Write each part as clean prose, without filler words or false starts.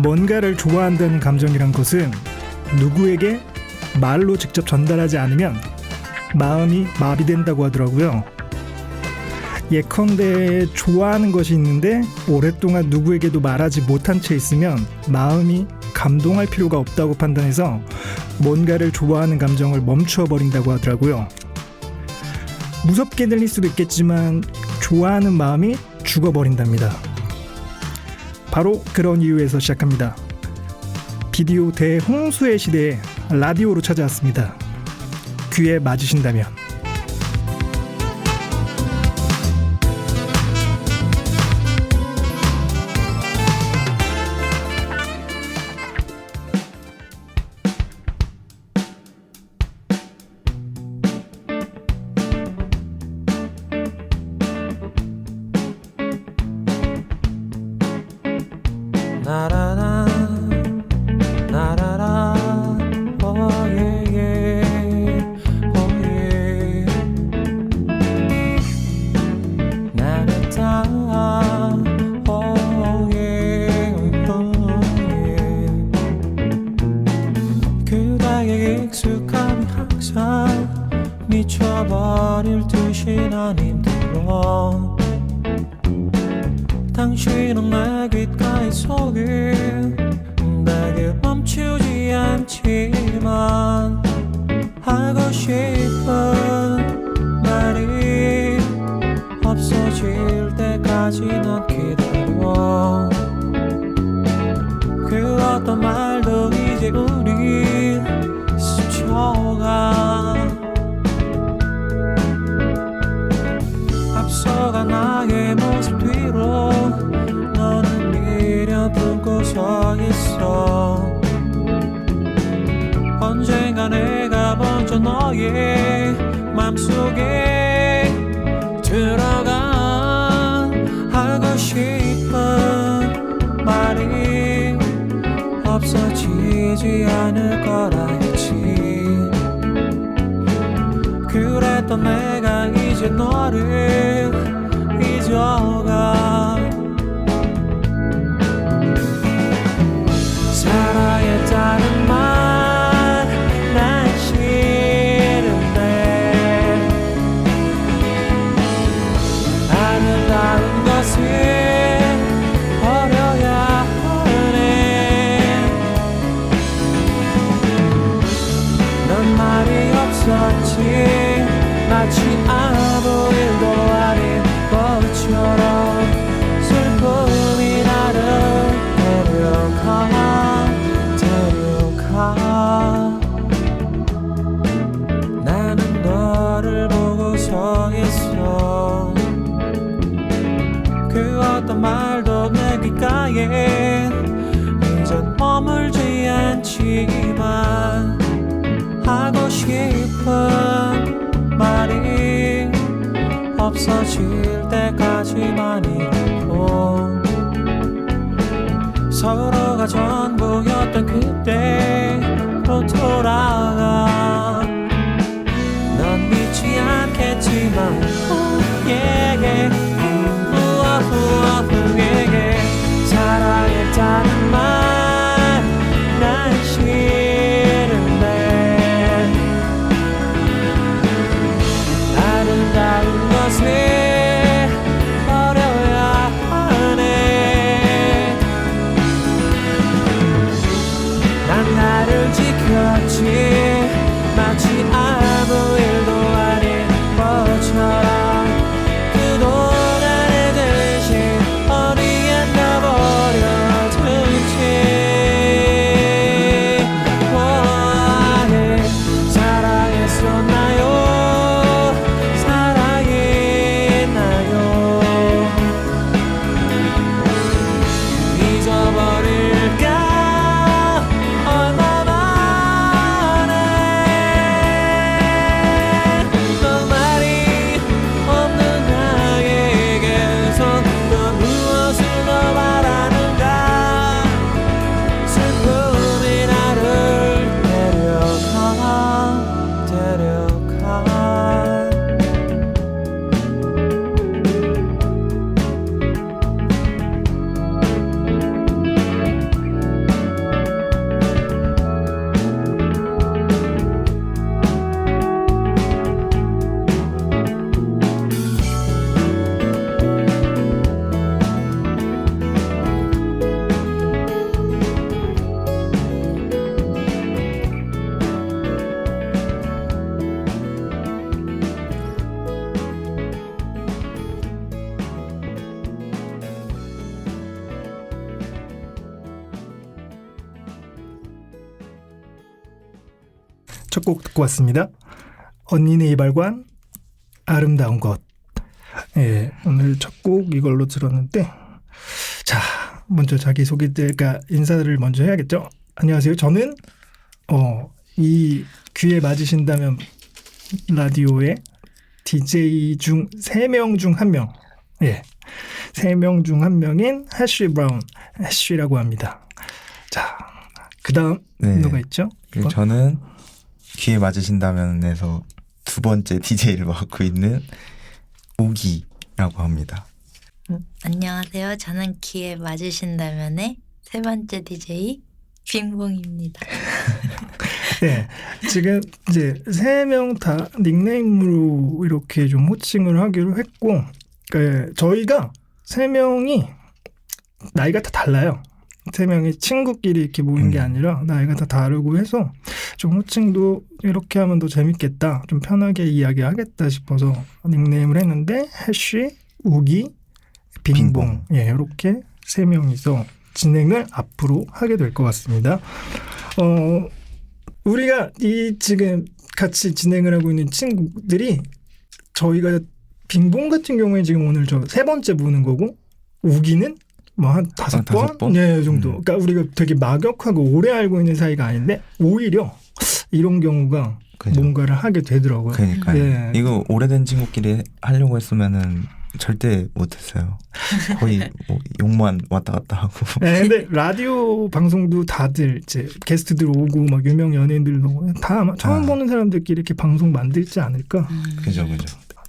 뭔가를 좋아한다는 감정이란 것은 누구에게 말로 직접 전달하지 않으면 마음이 마비된다고 하더라고요. 예컨대 좋아하는 것이 있는데 오랫동안 누구에게도 말하지 못한 채 있으면 마음이 감동할 필요가 없다고 판단해서 뭔가를 좋아하는 감정을 멈추어 버린다고 하더라고요. 무섭게 들릴 수도 있겠지만 좋아하는 마음이 죽어버린답니다. 바로 그런 이유에서 시작합니다. 비디오 대홍수의 시대에 라디오로 찾아왔습니다. 귀에 맞으신다면. 나라라 나라라 오예예 오예 나라다 오예 오예 그대의 익숙함이 항상 미쳐버릴 듯이 난 힘들어 당신은 내 귓가에 속에 내게 멈추지 않지만 하고 싶은 말이 없어질 때까지 난 기다려 그 어떤 말도 이제 우리 스쳐가 앞서가 나의 모습 뒤로 너는 미련 품고 서 있어 언젠가 내가 먼저 너의 맘속에 들어가 하고 싶은 말이 없어지지 않을 거라 했지 그랬던 내가 이제 너를 잊어가 살아야겠다는 말 난 싫은데 아름다운 것을 버려야 하네 넌 말이 없었지 마치 아무 일도 아닌 것처럼 슬픔이 나를 데려가 나는 너를 보고 서 있어 그 어떤 말도 내 귓가에 이젠 머물지 않지만 하고 싶은 말이 없어질 때까지만이라도 서로가 전부였던 그때로 돌아가 넌 믿지 않겠지만 사랑했다는 말 난 싫은데 아름다운 것을 첫 곡 듣고 왔습니다. 언니네 이발관 아름다운 것. 예, 오늘 첫 곡 이걸로 들었는데 자, 먼저 자기소개가 인사를 먼저 해야겠죠. 안녕하세요. 저는 이 귀에 맞으신다면 라디오의 DJ 중 3명 중 1명. 예. 3명 중 1명인 해쉬 브라운, 해쉬라고 합니다. 자, 그다음 누가 있죠? 그리고 저는 귀에 맞으신다면에서 두 번째 DJ를 맡고 있는 우기라고 합니다. 안녕하세요. 저는 귀에 맞으신다면의 세 번째 DJ 빙봉입니다. 네, 지금 이제 3명 다 닉네임으로 이렇게 좀 호칭을 하기로 했고, 저희가 3명이 나이가 다 달라요. 3명이 친구끼리 이렇게 모인 게 아니라 나이가 다 다르고 해서 좀 호칭도 이렇게 하면 더 재밌겠다, 좀 편하게 이야기하겠다 싶어서 닉네임을 했는데 해쉬, 우기, 빙봉, 예, 이렇게 3명이서 진행을 앞으로 하게 될 것 같습니다. 우리가 이 지금 같이 진행을 하고 있는 친구들이 저희가 빙봉 같은 경우에 지금 오늘 저 3번째 보는 거고 우기는 뭐 한 5번? 네, 정도. 그러니까 우리가 되게 막역하고 오래 알고 있는 사이가 아닌데 오히려 이런 경우가 그죠. 뭔가를 하게 되더라고요. 그러니까요. 예. 이거 오래된 친구끼리 하려고 했으면은 절대 못했어요. 거의 뭐 욕만 왔다 갔다 하고. 네, 근데 라디오 방송도 다들 이제 게스트들 오고 막 유명 연예인들 오고 다 아마 처음 보는 사람들끼리 이렇게 방송 만들지 않을까. 그죠.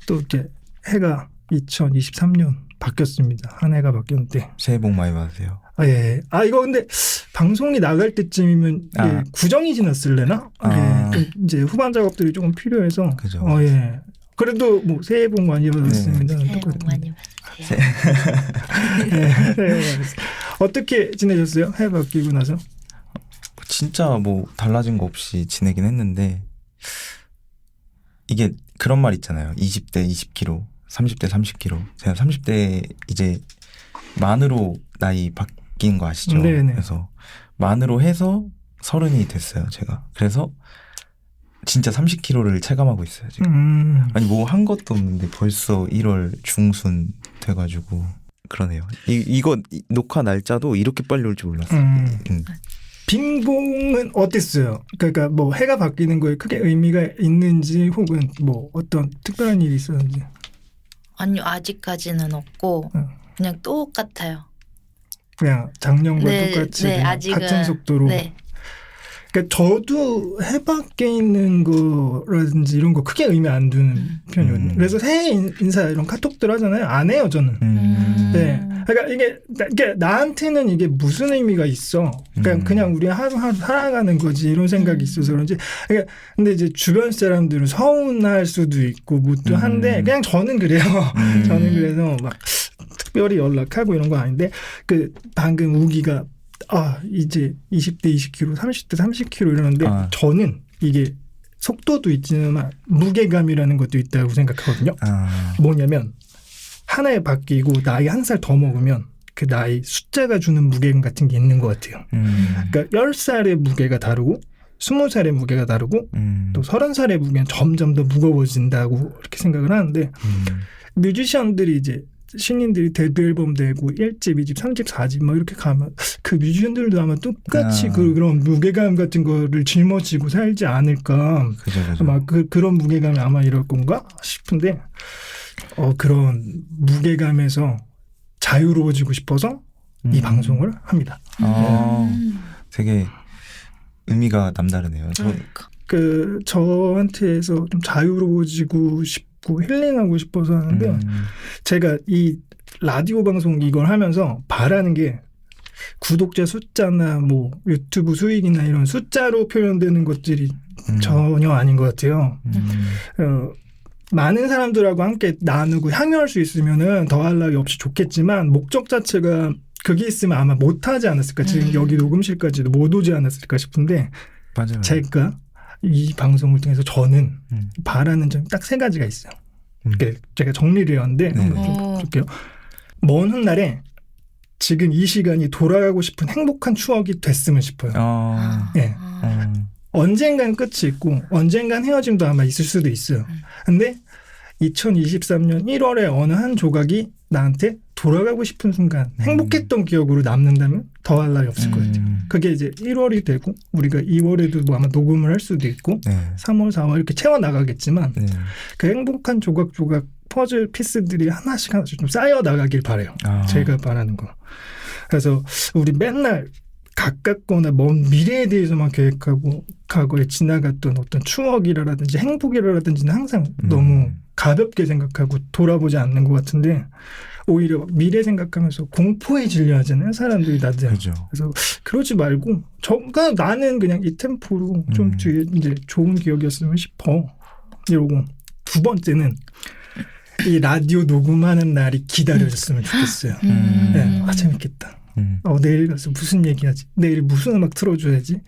또 이렇게 해가 2023년 바뀌었습니다. 한 해가 바뀌었는데. 새해 복 많이 받으세요. 예. 이거 근데 방송이 나갈 때쯤이면 예, 구정이 지났을래나? 예, 좀 이제 후반 작업들이 조금 필요해서. 그죠. 예. 그래도 뭐 새해 복 많이 받으셨습니다. 새해 복 많이 받으세요. 네, 어떻게 지내셨어요? 해 바뀌고 나서? 진짜 뭐 달라진 거 없이 지내긴 했는데 이게 그런 말 있잖아요. 20대 20kg, 30대 30kg. 제가 30대 이제 만으로 나이 바뀐 거 아시죠? 네네. 그래서 만으로 해서 30이 됐어요. 제가. 그래서 진짜 30kg를 체감하고 있어요. 지금. 아니 뭐 한 것도 없는데 벌써 1월 중순 돼가지고 그러네요. 이거 녹화 날짜도 이렇게 빨리 올 줄 몰랐어요. 빙봉은 어땠어요? 그러니까 뭐 해가 바뀌는 거에 크게 의미가 있는지 혹은 뭐 어떤 특별한 일이 있었는지. 아니요, 아직까지는 없고 그냥 똑같아요. 그냥 작년과 똑같이 그냥 아직은, 같은 속도로. 네. 그러니까 저도 해 밖에 있는 거라든지 이런 거 크게 의미 안 두는 편이거든요. 그래서 새해 인사 이런 카톡들 하잖아요. 안 해요, 저는. 네. 그러니까 이게 나한테는 이게 무슨 의미가 있어. 그러니까 그냥 우리 하루하루 살아가는 거지 이런 생각이 있어서 그런지. 그러니까 근데 이제 주변 사람들은 서운할 수도 있고 뭐도 한데 그냥 저는 그래요. 저는 그래서 막 특별히 연락하고 이런 거 아닌데 그 방금 우기가 이제 20대 20kg, 30대 30kg 이러는데 저는 이게 속도도 있지만 무게감이라는 것도 있다고 생각하거든요. 뭐냐면 하나에 바뀌고 나이 한 살 더 먹으면 그 나이 숫자가 주는 무게감 같은 게 있는 것 같아요. 그러니까 10살의 무게가 다르고 20살의 무게가 다르고 또 30살의 무게는 점점 더 무거워진다고 이렇게 생각을 하는데 뮤지션들이 이제 신인들이 데뷔 앨범 내고 1집, 2집, 3집, 4집 막 이렇게 가면 그 뮤지션들도 아마 똑같이 그런 무게감 같은 거를 짊어지고 살지 않을까. 그죠. 막 그런 무게감이 아마 이럴 건가 싶은데 그런 무게감에서 자유로워지고 싶어서 이 방송을 합니다. 되게 의미가 남다르네요. 저한테서 좀 자유로워지고 싶고 힐링하고 싶어서 하는데 제가 이 라디오 방송 이걸 하면서 바라는 게 구독자 숫자나 뭐 유튜브 수익이나 이런 숫자로 표현되는 것들이 전혀 아닌 것 같아요. 많은 사람들하고 함께 나누고 향유할 수 있으면은 더할 나위 없이 좋겠지만 목적 자체가 그게 있으면 아마 못하지 않았을까. 지금 여기 녹음실까지도 못 오지 않았을까 싶은데 맞아요. 제가 이 방송을 통해서 저는 바라는 점이 딱 3가지가 있어요. 제가 정리를 해왔는데 한번 좀 볼게요. 먼 훗날에 지금 이 시간이 돌아가고 싶은 행복한 추억이 됐으면 싶어요. 네. 언젠간 끝이 있고 언젠간 헤어짐도 아마 있을 수도 있어요. 근데 2023년 1월에 어느 한 조각이 나한테 돌아가고 싶은 순간 행복했던 기억으로 남는다면 더할 나위 없을 것 같아요. 그게 이제 1월이 되고 우리가 2월에도 뭐 아마 녹음을 할 수도 있고 네. 3월, 4월 이렇게 채워나가겠지만 네. 그 행복한 조각조각 퍼즐 피스들이 하나씩 좀 쌓여 나가길 바래요. 아. 제가 바라는 거. 그래서 우리 맨날 가깝거나 먼 미래에 대해서만 계획하고 과거에 지나갔던 어떤 추억이라든지 행복이라든지는 항상 너무 가볍게 생각하고 돌아보지 않는 것 같은데 오히려 미래 생각하면서 공포에 질려하잖아요. 사람들이 나들. 그죠. 그래서 그러지 말고 나는 그냥 이 템포로 좀 뒤에 이제 좋은 기억이었으면 싶어. 이러고 두 번째는 이 라디오 녹음하는 날이 기다려졌으면 좋겠어요. 네, 재밌겠다. 내일 가서 무슨 얘기하지? 내일 무슨 음악 틀어줘야지?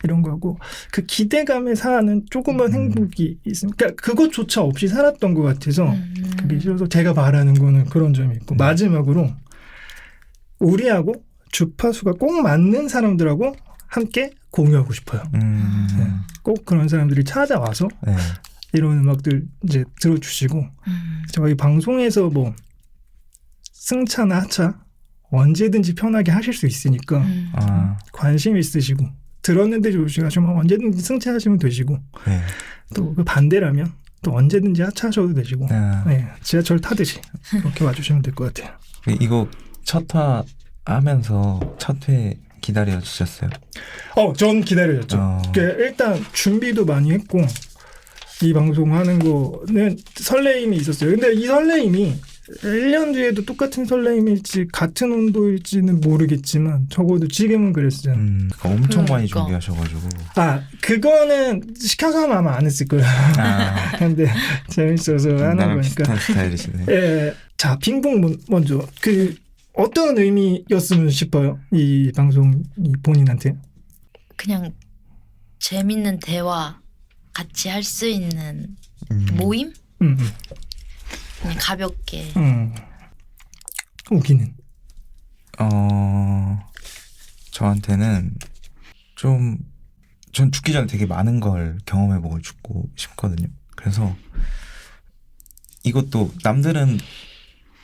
이런 거하고 그 기대감에 사는 조그만 행복이 있으니까 그러니까 그것조차 없이 살았던 것 같아서 그게 싫어서 제가 바라는 거는 그런 점이 있고 마지막으로 우리하고 주파수가 꼭 맞는 사람들하고 함께 공유하고 싶어요. 네, 꼭 그런 사람들이 찾아와서 네. 이런 음악들 이제 들어주시고 저희 방송에서 뭐 승차나 하차 언제든지 편하게 하실 수 있으니까 관심 있으시고 들었는데 좋으시면 언제든지 승차하시면 되시고 네. 또 그 반대라면 또 언제든지 하차하셔도 되시고 네, 지하철 타듯이 그렇게 와주시면 될 것 같아요. 이거 첫 화 하면서 첫 회 기다려 주셨어요? 전 기다려졌죠. 그러니까 일단 준비도 많이 했고 이 방송 하는 거는 설레임이 있었어요. 근데 이 설레임이 1년 뒤에도 똑같은 설레임일지 같은 온도일지는 모르겠지만 적어도 지금은 그랬어요. 엄청 많이 그러니까. 준비하셔가지고. 그거는 시켜서 하면 아마 안 했을 거예요. 근데 재밌어서 하는 나랑 거니까. 비슷한 스타일이시네. 예. 자, 빙봉 먼저 어떤 의미였으면 싶어요? 이 방송이 본인한테? 그냥 재밌는 대화 같이 할 수 있는 모임? 그냥 가볍게. 우기는? 저한테는 전 죽기 전에 되게 많은 걸 경험해보고 죽고 싶거든요. 그래서 이것도 남들은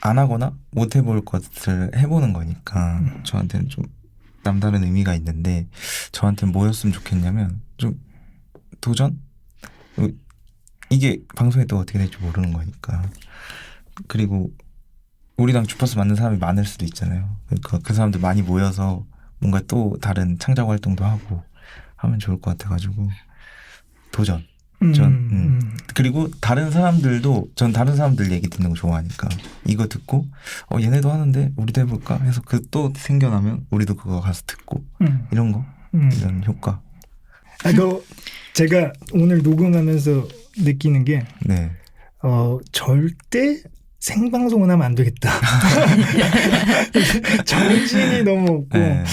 안 하거나 못 해볼 것을 해보는 거니까 저한테는 좀 남다른 의미가 있는데 저한테는 뭐였으면 좋겠냐면 좀 도전? 이게 방송에 또 어떻게 될지 모르는 거니까. 그리고 우리랑 주파수 맞는 사람이 많을 수도 있잖아요. 그러니까 그 사람들 많이 모여서 뭔가 또 다른 창작 활동도 하고 하면 좋을 것 같아가지고 도전. 그리고 다른 사람들도 전 다른 사람들 얘기 듣는 거 좋아하니까 이거 듣고 얘네도 하는데 우리도 해볼까 해서 그 또 생겨나면 우리도 그거 가서 듣고 이런 거 이런 효과. 제가 오늘 녹음하면서 느끼는 게 네. 절대 생방송은 하면 안 되겠다. 정신이 너무 없고. 네.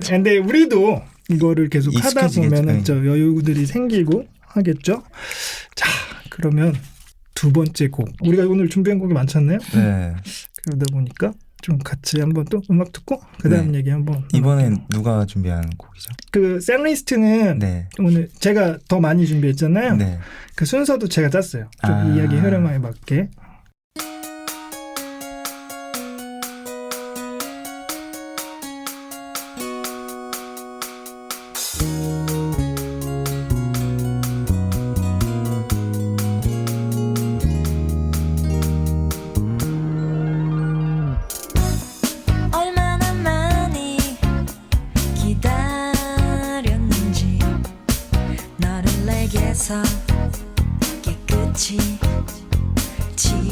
근데 우리도 이거를 계속 하다 보면은 저 여유들이 생기고 하겠죠. 자, 그러면 두 번째 곡. 우리가 오늘 준비한 곡이 많잖아요. 네. 그러다 보니까 좀 같이 한번 또 음악 듣고 그다음 네. 얘기 한번. 이번엔 누가 준비한 곡이죠? 그 샌리스트는 네. 오늘 제가 더 많이 준비했잖아요. 네. 그 순서도 제가 짰어요. 좀 이야기 흐름에 맞게. 얼마나 많이 기다렸는지 너를 내게서 깨끗이 지워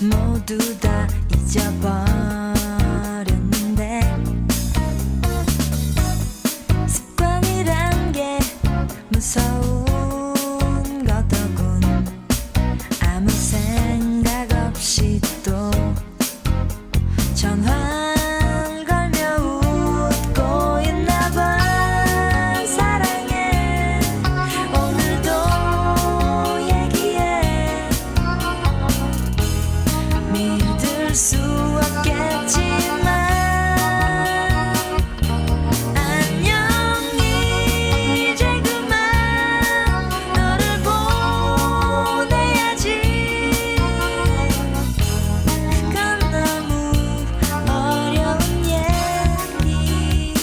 모두 다 잊어버렸는데 습관이란 게 무서운 거더군. 아무 생각 없이 또 전화를 걸며 웃고 있나봐. 사랑해 오늘도 얘기해. 믿을 수 없겠지만 안녕 이제 그만 너를 보내야지. 그건 너무 어려운 얘기.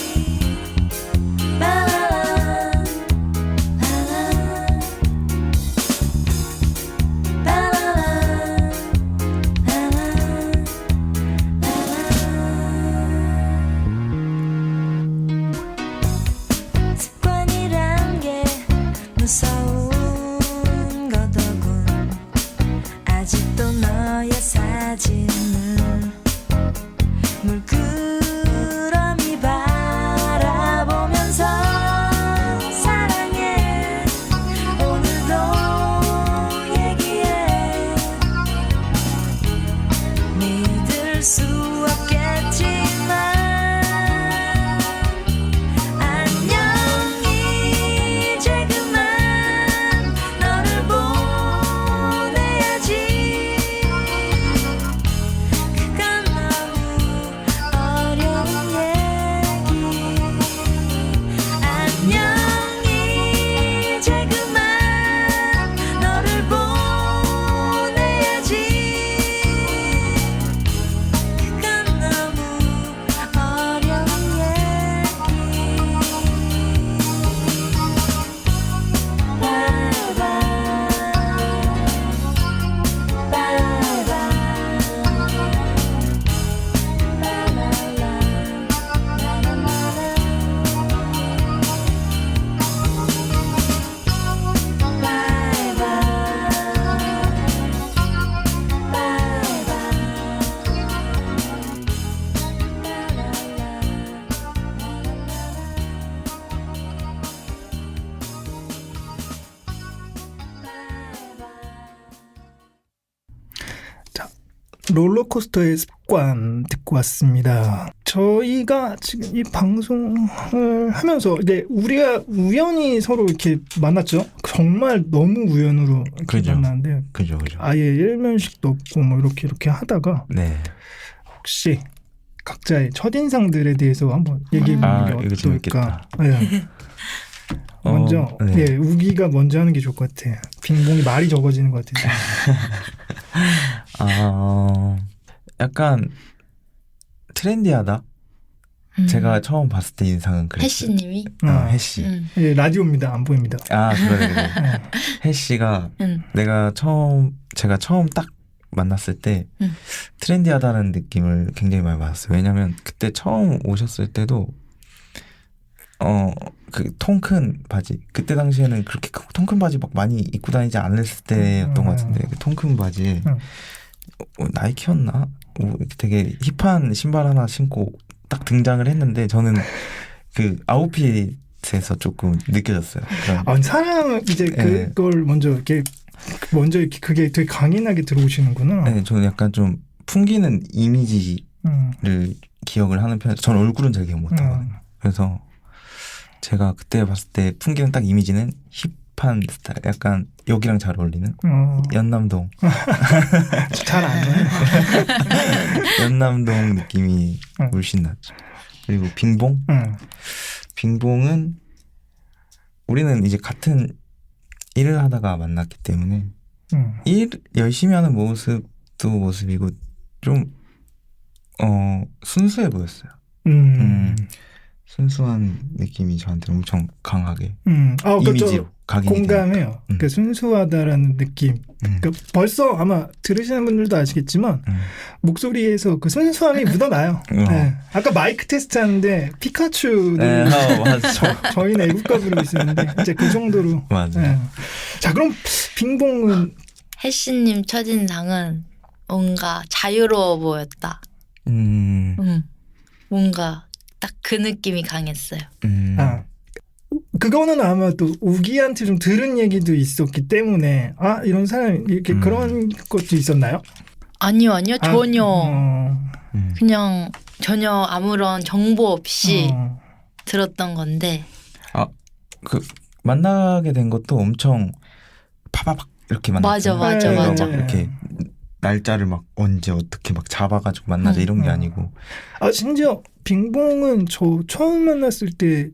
바라라 습관이란 게 무서운 거더군. 아직도 너의 사진을 물끄러미 바라보면서 사랑해 오늘도 얘기해. 믿을 수 없겠지만 안녕 이제 그만 너를 보내야지. 그건 너무 어려운 얘기. 안녕 이제 그만 너를 보내야지. 그건 너무 어려운 자, 롤러코스터의 습관 듣고 왔습니다. 저희가 지금 이 방송을 하면서 이제 우리가 우연히 서로 이렇게 만났죠. 정말 너무 우연으로 이렇게 그죠. 만났는데 그죠. 아예 일면식도 없고 뭐 이렇게 하다가 네. 혹시 각자의 첫인상들에 대해서 한번 얘기해 보는 게 이거 어떨까? 재밌겠다. 네. 먼저 네. 예, 우기가 먼저 하는 게 좋을 것 같아. 빙봉이 말이 적어지는 것 같아서. 약간 트렌디하다. 제가 처음 봤을 때 인상은 그랬어요. 해씨님이. 해씨. 예, 라디오입니다. 안 보입니다. 그래. 네. 해씨가 제가 처음 딱 만났을 때 응. 트렌디하다는 느낌을 굉장히 많이 받았어요. 왜냐면 그때 처음 오셨을 때도 그 통 큰 바지, 그때 당시에는 그렇게 통 큰 바지 막 많이 입고 다니지 않았을 때였던 것 같은데 그 통 큰 바지에 나이키였나? 되게 힙한 신발 하나 신고 딱 등장을 했는데 저는 그 아웃핏에서 조금 느껴졌어요. 사람은 이제 네. 그걸 먼저 이렇게 그게 되게 강인하게 들어오시는구나. 네, 저는 약간 좀 풍기는 이미지를 기억을 하는 편이에요. 전 얼굴은 잘 기억 못하거든요. 그래서 제가 그때 봤을 때 풍기는 딱 이미지는 힙한 스타일, 약간 여기랑 잘 어울리는 연남동. 잘 알아요. 연남동 느낌이 물씬 났죠. 그리고 빙봉. 빙봉은 우리는 이제 같은 일을 하다가 만났기 때문에 일 열심히 하는 모습도 모습이고 좀 순수해 보였어요. 순수한 느낌이 저한테 엄청 강하게 이미지로 각인이 공감해요. 그 순수하다라는 느낌. 그 벌써 아마 들으시는 분들도 아시겠지만 목소리에서 그 순수함이 묻어나요. 네. 아까 마이크 테스트 하는데 피카츄를 저희는 애국가 부르고 있었는데 이제 그 정도로. 맞아요. 네. 자, 그럼 빙봉은 해씨님 첫인상은 뭔가 자유로워 보였다. 뭔가 딱 그 느낌이 강했어요. 아, 그거는 아마 또 우기한테 좀 들은 얘기도 있었기 때문에 아 이런 사람 이렇게 그런 것도 있었나요? 아니요, 전혀. 그냥 전혀 아무런 정보 없이 들었던 건데. 그 만나게 된 것도 엄청 파바박 이렇게 만났잖아요. 맞아. 막 이렇게 날짜를 막 언제 어떻게 막 잡아가지고 만나자 이런 게 아니고. 아 심지어 빙봉은 저 처음 만났을 때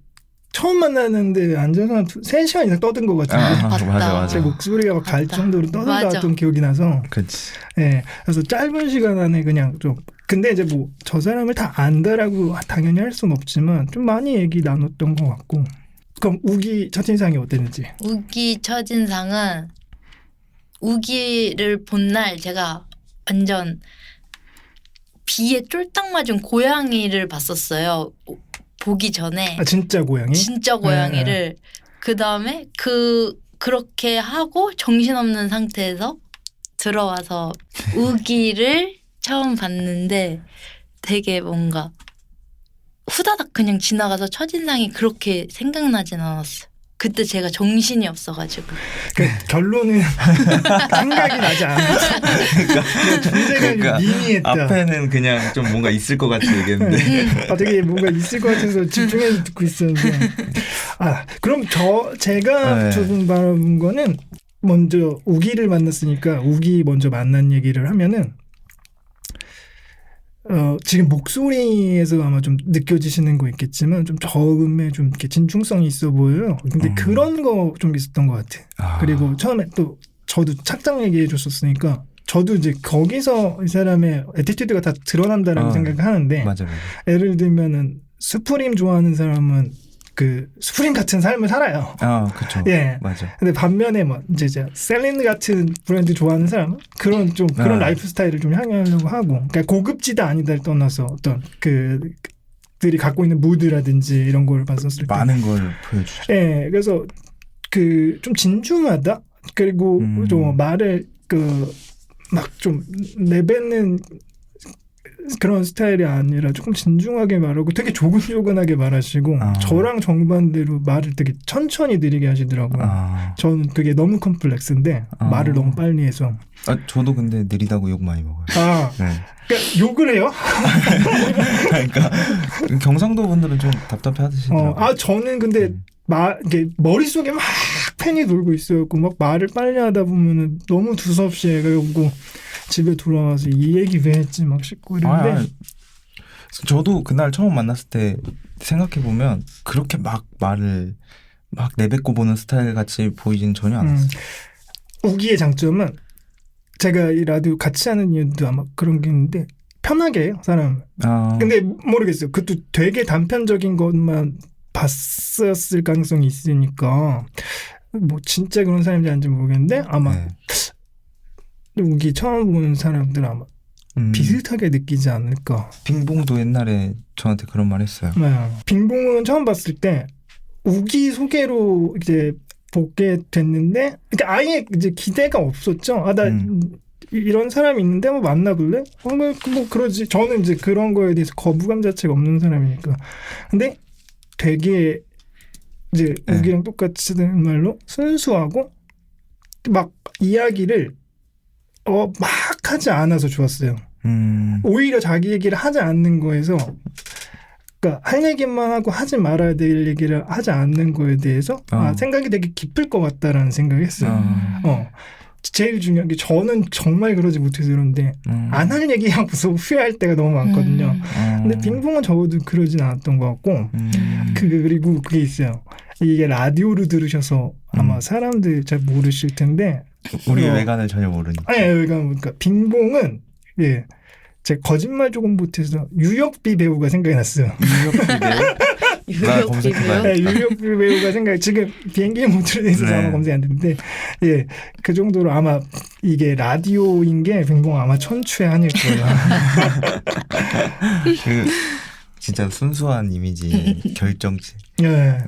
처음 만났는데 앉아서 한 3시간 이상 떠든 것 같은데 맞다. 맞아. 제 목소리가 막 갈 맞다. 정도로 떠들었던 기억이 나서 그렇지. 예, 그래서 짧은 시간 안에 그냥 좀 근데 이제 뭐 저 사람을 다 안다라고 당연히 할 수는 없지만 좀 많이 얘기 나눴던 것 같고 그럼 우기 첫인상이 어땠는지 우기 첫인상은 우기를 본 날 제가 완전 비에 쫄딱 맞은 고양이를 봤었어요. 보기 전에. 아 진짜 고양이? 진짜 고양이를. 그 다음에 그렇게 하고 정신없는 상태에서 들어와서 우기를 처음 봤는데 되게 뭔가 후다닥 그냥 지나가서 첫인상이 그렇게 생각나진 않았어요. 그때 제가 정신이 없어가지고. 그 결론은 생각이 나지 않았어. 존재감이 미미했다. 앞에는 그냥 좀 뭔가 있을 것 같이 얘기했는데. 아 되게 뭔가 있을 것 같아서 집중해서 듣고 있었는데. 아 그럼 제가 조금 바라본 거는 먼저 우기를 만났으니까 우기 먼저 만난 얘기를 하면은 지금 목소리에서 아마 좀 느껴지시는 거 있겠지만 좀 저음에 좀 이렇게 진중성이 있어 보여요. 근데 그런 거 좀 있었던 것 같아. 그리고 처음에 또 저도 착장 얘기해 줬었으니까 저도 이제 거기서 이 사람의 애티튜드가 다 드러난다라고 생각을 하는데 맞아. 예를 들면은 스프림 좋아하는 사람은 그 스프림 같은 삶을 살아요. 그렇죠. 예. 맞아. 근데 반면에 뭐 이제 셀린 같은 브랜드 좋아하는 사람은 그런 좀 그런 라이프 스타일을 좀 향하려고 하고, 그러니까 고급지다 아니다를 떠나서 어떤 그들이 갖고 있는 무드라든지 이런 걸 봤었을 때 많은 걸 보여주죠. 예. 그래서 그 좀 진중하다. 그리고 좀 말을 막 좀 내뱉는 그런 스타일이 아니라 조금 진중하게 말하고 되게 조근조근하게 말하시고 저랑 정반대로 말을 되게 천천히 느리게 하시더라고요. 저는 그게 너무 컴플렉스인데 말을 너무 빨리 해서. 저도 근데 느리다고 욕 많이 먹어요. 그러니까 욕을 해요? 그러니까 경상도 분들은 좀 답답해 하시더라고요. 저는 근데 이게 머릿속에 막 펜이 돌고 있어갖고 막 말을 빨리 하다 보면은 너무 두서없이 해가지고 집에 돌아와서 이 얘기 왜 했지 막 싶고 이런데 저도 그날 처음 만났을 때 생각해보면 그렇게 막 말을 막 내뱉고 보는 스타일 같이 보이진 전혀 않았어요. 우기의 장점은 제가 이 라디오 같이 하는 이유도 아마 그런 게 있는데 편하게 해요 사람. 근데 모르겠어요. 그것도 되게 단편적인 것만 봤었을 가능성이 있으니까 뭐 진짜 그런 사람인지 아닌지 모르겠는데 아마 우기 처음 보는 사람들 아마 비슷하게 느끼지 않을까. 빙봉도 옛날에 저한테 그런 말 했어요. 네. 빙봉은 처음 봤을 때 우기 소개로 이제 보게 됐는데 그러니까 아예 이제 기대가 없었죠. 나 이런 사람이 있는데 한번 만나볼래? 뭐 그러지. 저는 이제 그런 거에 대해서 거부감 자체가 없는 사람이니까. 근데 되게 이제 우기랑 똑같이 된 말로 순수하고 막 이야기를 막 하지 않아서 좋았어요. 오히려 자기 얘기를 하지 않는 거에서, 그러니까 할 얘기만 하고 하지 말아야 될 얘기를 하지 않는 거에 대해서 생각이 되게 깊을 것 같다라는 생각을 했어요. 제일 중요한 게 저는 정말 그러지 못해서 그런데 안 할 얘기하고서 후회할 때가 너무 많거든요. 근데 빙봉은 적어도 그러진 않았던 것 같고 그리고 그게 있어요. 이게 라디오로 들으셔서 아마 사람들 잘 모르실 텐데 우리의 외관을 전혀 모르니까. 그러니까 빙봉은 제가 거짓말 조금 못해서 유혁비 배우가 생각이 났어요. 유혁비 배우? 유혁비 배우가 지금 비행기 모드로 돼서 아마 검색이 안 되는데 그 정도로 아마 이게 라디오인 게 빙봉 아마 천추의 한일 거예요. 진짜 순수한 이미지 결정체. 예.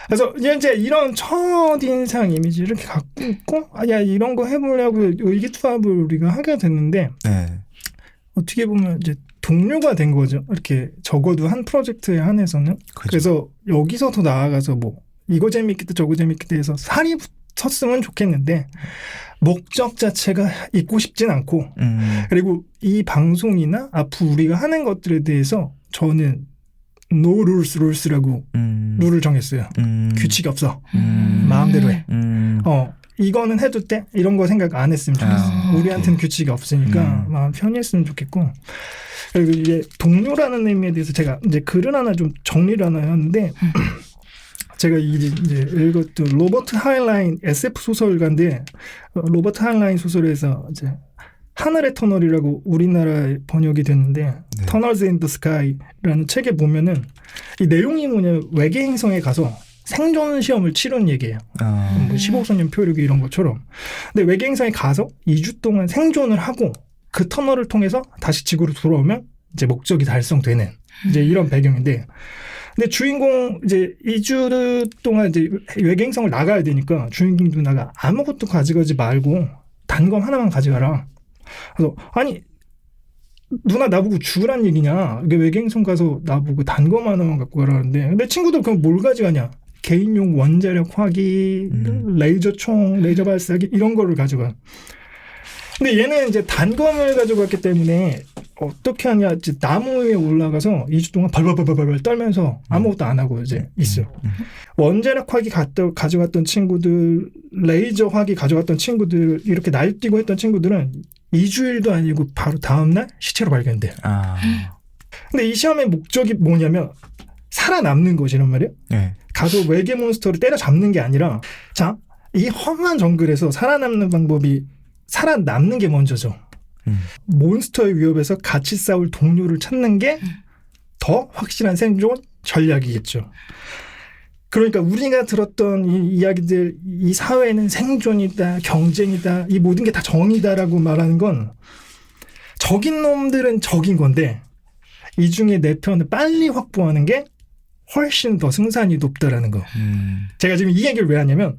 그래서 이제 이런 첫인상 이미지를 이렇게 갖고 있고, 야 이런 거 해보려고 의기투합을 우리가 하게 됐는데 네. 어떻게 보면 이제 동료가 된 거죠. 이렇게 적어도 한 프로젝트에 한해서는. 그죠. 그래서 여기서 더 나아가서 뭐 이거 재밌겠다 저거 재밌겠다 해서 살이 붙었으면 좋겠는데 목적 자체가 잊고 싶진 않고, 그리고 이 방송이나 앞으로 우리가 하는 것들에 대해서 저는 no rules라고 룰을 정했어요. 규칙이 없어. 마음대로 해. 이거는 해도 돼? 이런 거 생각 안 했으면 좋겠어. 우리한테는 규칙이 없으니까 마음 편히 했으면 좋겠고. 그리고 이제 동료라는 의미에 대해서 제가 이제 글을 하나 좀 정리를 하나 했는데 제가 이제 읽었던 로버트 하인라인 SF 소설가인데 로버트 하인라인 소설에서 이제 하늘의 터널이라고 우리나라에 번역이 됐는데 네. Tunnels in the Sky라는 책에 보면은 이 내용이 뭐냐 외계 행성에 가서 생존 시험을 치른 얘기예요. 뭐 15소년 표류기 이런 것처럼. 근데 외계 행성에 가서 2주 동안 생존을 하고 그 터널을 통해서 다시 지구로 돌아오면 이제 목적이 달성되는 이제 이런 배경인데, 근데 주인공 이제 2주 동안 이제 외계 행성을 나가야 되니까 주인공 누나가 아무것도 가져가지 말고 단검 하나만 가져가라. 그래서 아니 누나 나보고 죽으란 얘기냐? 이게 외계 행성 가서 나보고 단검 하나만 갖고 가라는데, 근데 친구들 그럼 뭘 가져가냐? 개인용 원자력 화기, 레이저총, 레이저 발사기 이런 거를 가져가. 근데 얘는 이제 단검을 가져갔기 때문에 어떻게 하냐? 이제 나무 위에 올라가서 2주 동안 발발발발발 떨면서 아무것도 안 하고 이제 있어요. 원자력 화기 가져갔던 친구들, 레이저 화기 가져갔던 친구들, 이렇게 날뛰고 했던 친구들은 2주일도 아니고 바로 다음날 시체로 발견돼요. 근데 이 시험의 목적이 뭐냐면 살아남는 것이란 말이에요. 네. 가서 외계 몬스터를 때려잡는 게 아니라, 자, 이 험한 정글에서 살아남는 방법이 살아남는 게 먼저죠. 몬스터의 위협에서 같이 싸울 동료를 찾는 게 더 확실한 생존 전략이겠죠. 그러니까 우리가 들었던 이 이야기들, 이 사회는 생존이다, 경쟁이다, 이 모든 게 다 정이다라고 말하는 건 적인 놈들은 적인 건데 이 중에 내 편을 빨리 확보하는 게 훨씬 더 승산이 높다라는 거. 제가 지금 이 얘기를 왜 하냐면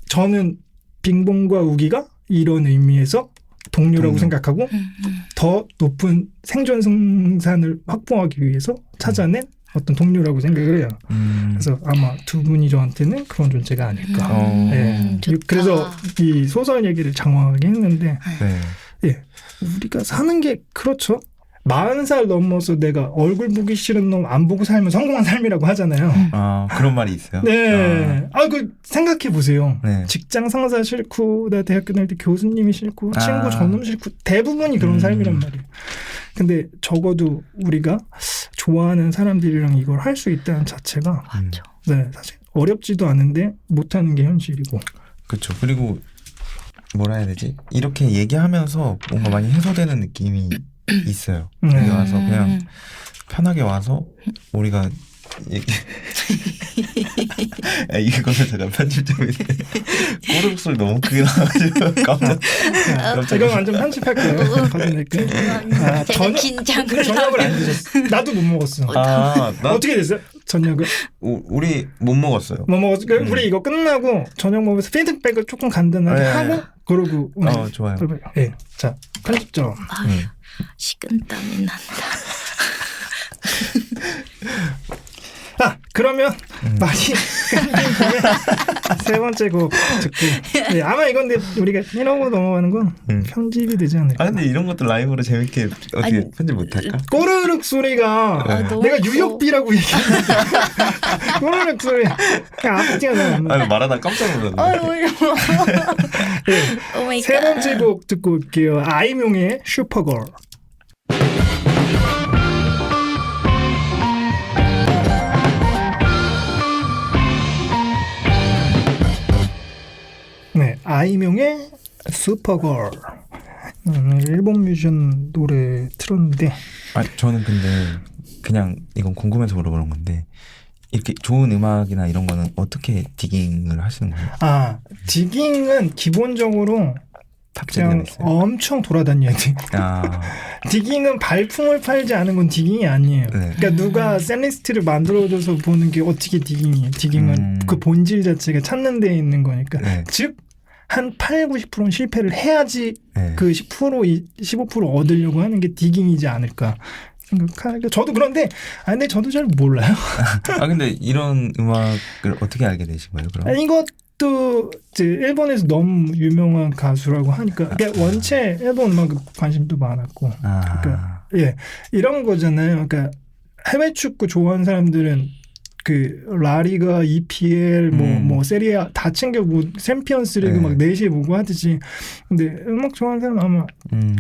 저는 빙봉과 우기가 이런 의미에서 동료라고 생각하고 더 높은 생존 승산을 확보하기 위해서 찾아낸 어떤 동료라고 생각을 해요. 그래서 아마 두 분이 저한테는 그런 존재가 아닐까. 네. 좋다. 그래서 이 소설 얘기를 장황하게 했는데 네. 예, 우리가 사는 게 그렇죠. 40살 넘어서 내가 얼굴 보기 싫은 놈 안 보고 살면 성공한 삶이라고 하잖아요. 그런 말이 있어요. 네. 그 생각해 보세요. 네. 직장 상사 싫고, 나 대학교 다닐 때 교수님이 싫고, 친구 저놈 싫고, 대부분이 그런 삶이란 말이에요. 근데 적어도 우리가 좋아하는 사람들이랑 이걸 할 수 있다는 자체가 맞죠. 네, 사실 어렵지도 않은데 못하는 게 현실이고. 그렇죠. 그리고 뭐라 해야 되지? 이렇게 얘기하면서 뭔가 많이 해소되는 느낌이 있어요. 여기 와서 그냥 편하게 와서 우리가 얘기. 이거는 제가 편집 때문에 꼬르륵 소리 너무 크게 나가지고 깜짝. 이건 완전 편집할 거예요. 거짓말게. 제가 긴장을 저녁을 안 드셨어. 나도 못 먹었어. 어떻게 됐어요? 저녁을? 우리 못 먹었어요. 뭐 먹었어? 우리 이거 끝나고 저녁 먹으면서 피드백을 조금 간단하게 하고 그러고. 좋아요. 네. 자, 편집점. 식은땀이 난다. 그러면 많이 세 번째 곡 듣고. 네, 아마 이건 근데 우리가 이러고 넘어가는 건 편집이 되지 않을까. 근데 이런 것도 라이브로 재밌게 어떻게 편집 못할까? 꼬르륵 소리가 내가 유역비라고 얘기했는데 꼬르륵 소리 앞뒤가 나왔네. 말하다 깜짝 놀랐네. 네, 세 번째 곡 듣고 올게요. 아이명의 슈퍼걸. 네, 아이명의 슈퍼걸. 일본 뮤지션 노래 틀었는데. 저는 근데 그냥 이건 궁금해서 물어보는 건데 이렇게 좋은 음악이나 이런 거는 어떻게 디깅을 하시는 거예요? 디깅은 기본적으로 그냥 엄청 돌아다녀야 돼. 디깅은 발품을 팔지 않은 건 디깅이 아니에요. 네. 그러니까 누가 셀리스트를 만들어줘서 보는 게 어떻게 디깅이에요. 디깅은 그 본질 자체가 찾는 데에 있는 거니까. 네. 즉 한 8, 90%는 실패를 해야지 네. 그 10%, 15% 얻으려고 하는 게 디깅이지 않을까 생각하니까 저도 그런데 근데 저도 잘 몰라요. 아 근데 이런 음악을 어떻게 알게 되신 거예요? 그럼? 이것도 이제 일본에서 너무 유명한 가수라고 하니까 그러니까 원체 일본 음악 관심도 많았고 그러니까 예 이런 거잖아요. 그러니까 해외 축구 좋아하는 사람들은 그 라리가, EPL, 뭐 세리아 다 챙겨보고 챔피언스 리그 네. 막 4시에 보고 하듯이 근데 음악 좋아하는 사람은 아마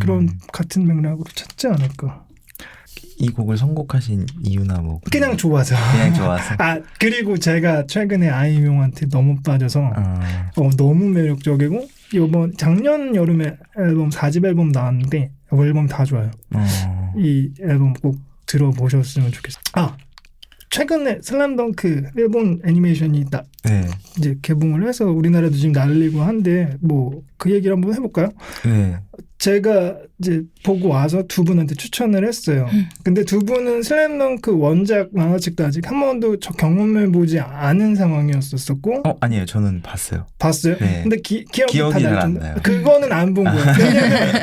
그런 같은 맥락으로 찾지 않을까. 이 곡을 선곡하신 이유나 뭐 그냥 좋아서. 그냥 좋아서. 그리고 제가 최근에 아이용한테 너무 빠져서 너무 매력적이고 이번 작년 여름에 앨범 4집 앨범 나왔는데 앨범 다 좋아요. 이 앨범 꼭 들어보셨으면 좋겠어요. 최근에 슬램덩크 일본 애니메이션이 네. 이제 개봉을 해서 우리나라도 지금 날리고 한데 뭐 그 얘기를 한번 해볼까요? 네. 제가 이제 보고 와서 두 분한테 추천을 했어요. 근데 두 분은 슬램덩크 원작 만화책도 아직 한 번도 경험해 보지 않은 상황이었었고. 아니에요. 저는 봤어요. 봤어요? 네. 근데 기억이 다 잘 안 나던데. 나요. 그거는 안 본 거예요. 왜냐면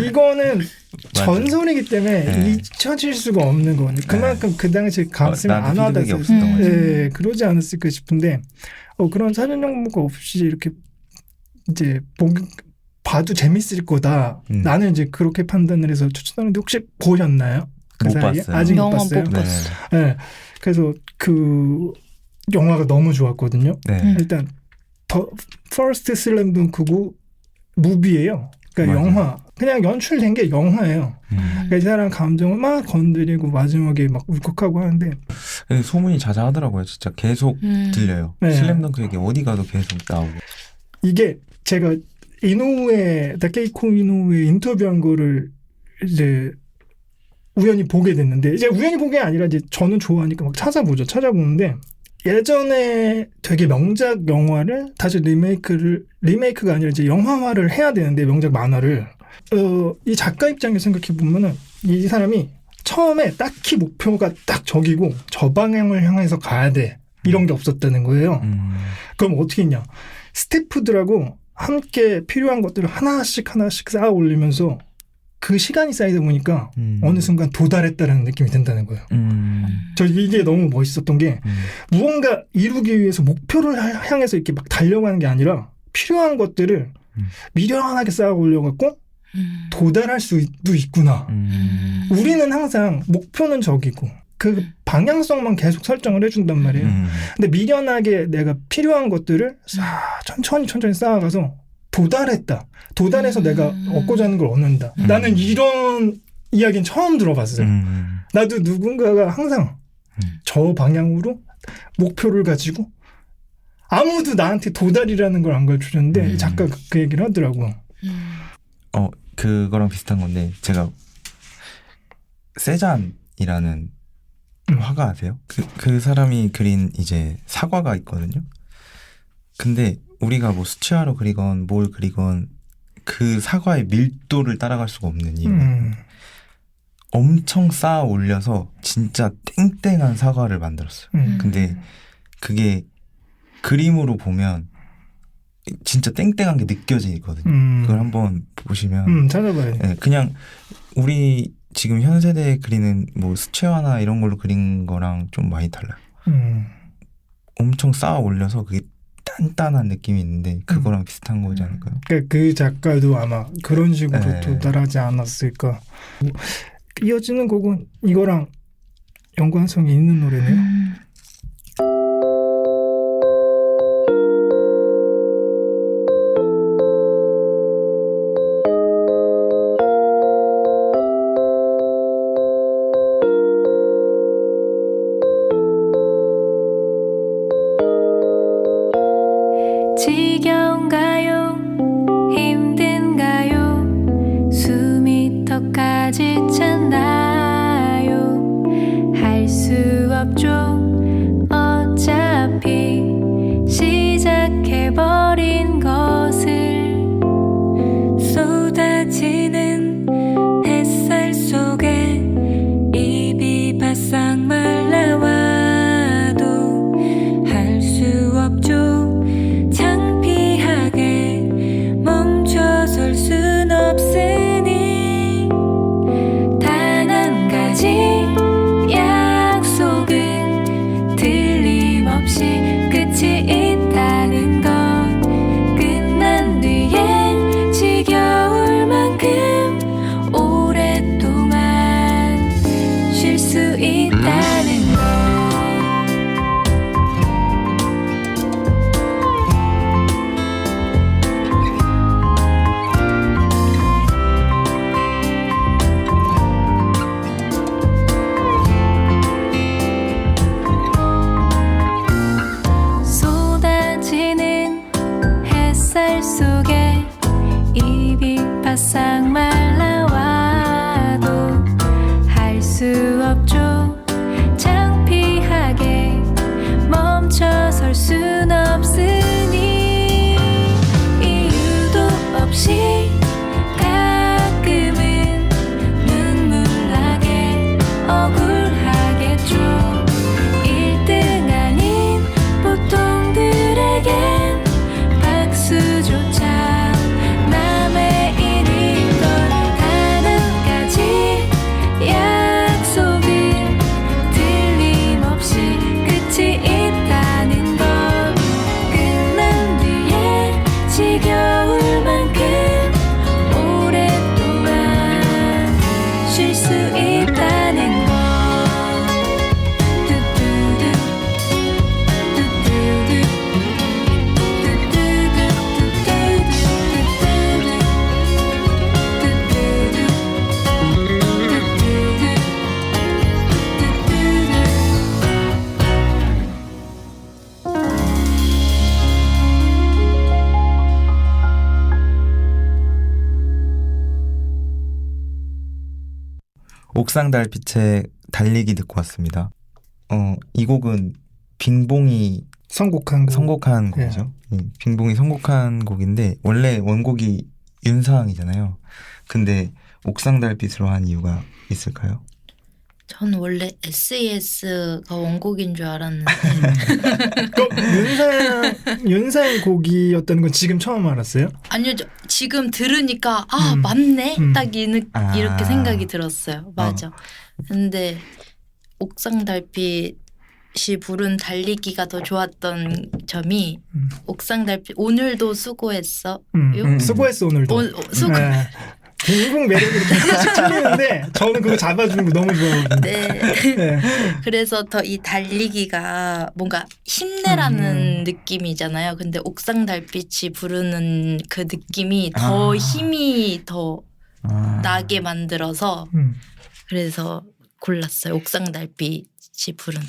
이거는 전설이기 때문에 네. 잊혀질 수가 없는 거거든요. 그만큼 그 당시에 가슴이 안 나도 피드백이 와닿았어요. 없었던 거죠. 네, 그러지 않았을까 싶은데 그런 사전 정보가 없이 이렇게 이제 봐도 재밌을 거다. 나는 이제 그렇게 판단을 해서 추천하는데 혹시 보셨나요? 그 못 사이에? 봤어요. 아직 못 영화 봤어요. 못 네. 봤어. 네. 그래서 그 영화가 너무 좋았거든요. 네. 일단 더 퍼스트 슬램덩크고 무비예요. 그러니까 맞아요. 영화 그냥 연출된 게 영화예요. 그러니까 이 사람 감정을 막 건드리고 마지막에 막 울컥하고 하는데 근데 소문이 자자하더라고요. 진짜 계속 들려요. 네. 슬램덩크 얘기 어디 가도 계속 나오고. 이게 제가 다케이코 이노우에 인터뷰한 거를 이제 우연히 보게 됐는데 이제 우연히 본 게 아니라 이제 저는 좋아하니까 막 찾아보는데 예전에 되게 명작 영화를 다시 리메이크가 아니라 이제 영화화를 해야 되는데 명작 만화를 이 작가 입장에서 생각해 보면은 이 사람이 처음에 딱히 목표가 딱 저기고 저 방향을 향해서 가야 돼 이런 게 없었다는 거예요. 그럼 어떻게 했냐? 스태프들하고 함께 필요한 것들을 하나씩 쌓아 올리면서 그 시간이 쌓이다 보니까 어느 순간 도달했다라는 느낌이 든다는 거예요. 저 이게 너무 멋있었던 게 무언가 이루기 위해서 목표를 향해서 이렇게 막 달려가는 게 아니라 필요한 것들을 미련하게 쌓아 올려갖고 도달할 수도 있구나. 우리는 항상 목표는 저기고 그 방향성만 계속 설정을 해준단 말이에요. 근데 미련하게 내가 필요한 것들을 천천히 쌓아가서 도달해서 내가 얻고자 하는 걸 얻는다. 나는 이런 이야기는 처음 들어봤어요. 나도 누군가가 항상 저 방향으로 목표를 가지고 아무도 나한테 도달이라는 걸 안 가르쳐줬는데 작가가 그 얘기를 하더라고. 그거랑 비슷한 건데 제가 세잔이라는 화가 아세요? 그 사람이 그린 이제 사과가 있거든요. 근데 우리가 뭐 수채화로 그리건 뭘 그리건 그 사과의 밀도를 따라갈 수가 없는 이유. 엄청 쌓아 올려서 진짜 땡땡한 사과를 만들었어요. 근데 그게 그림으로 보면 진짜 땡땡한 게 느껴지거든요. 그걸 한번 보시면 찾아봐요. 네, 그냥 우리 지금 현 세대에 그리는 뭐 수채화나 이런 걸로 그린 거랑 좀 많이 달라요. 엄청 쌓아 올려서 그게 단단한 느낌이 있는데 그거랑 비슷한 거지 않을까요? 그러니까 그 작가도 아마 그런 식으로 네. 도달하지 않았을까. 이어지는 곡은 이거랑 연관성이 있는 노래네요. 지겨운가요? 힘든가요? 숨이 턱까지 찼나요? 할 수 없죠. 어차피 시작해버린 것을 쏟아지는 햇살 쉴 수 있다는 걸 뚜뚜두 뚜뚜두 옥상 달빛의 달리기 듣고 왔습니다. 이 곡은 빙봉이 선곡한 선곡한 곡이죠. 빙봉이 선곡한 곡인데 원래 원곡이 윤상이잖아요. 근데 옥상 달빛으로 한 이유가 있을까요? 전 원래 SES가 원곡인 줄 알았는데 윤사의 곡이었다는 건 지금 처음 알았어요? 아니요, 지금 들으니까 맞네 딱 이렇게 생각이 들었어요. 맞아. 근데 옥상 달빛이 부른 달리기가 더 좋았던 점이 옥상 달빛 오늘도 수고했어. 수고했어 오늘도. 네. 빙봉 매력이 이렇게 하나씩 틀리는데 저는 그거 잡아주는 거 너무 좋아하거든요. 네. 네. 그래서 더 이 달리기가 뭔가 힘내라는 느낌이잖아요. 근데 옥상 달빛이 부르는 그 느낌이 더 힘이 더 나게 만들어서 그래서 골랐어요. 옥상 달빛이 부르는.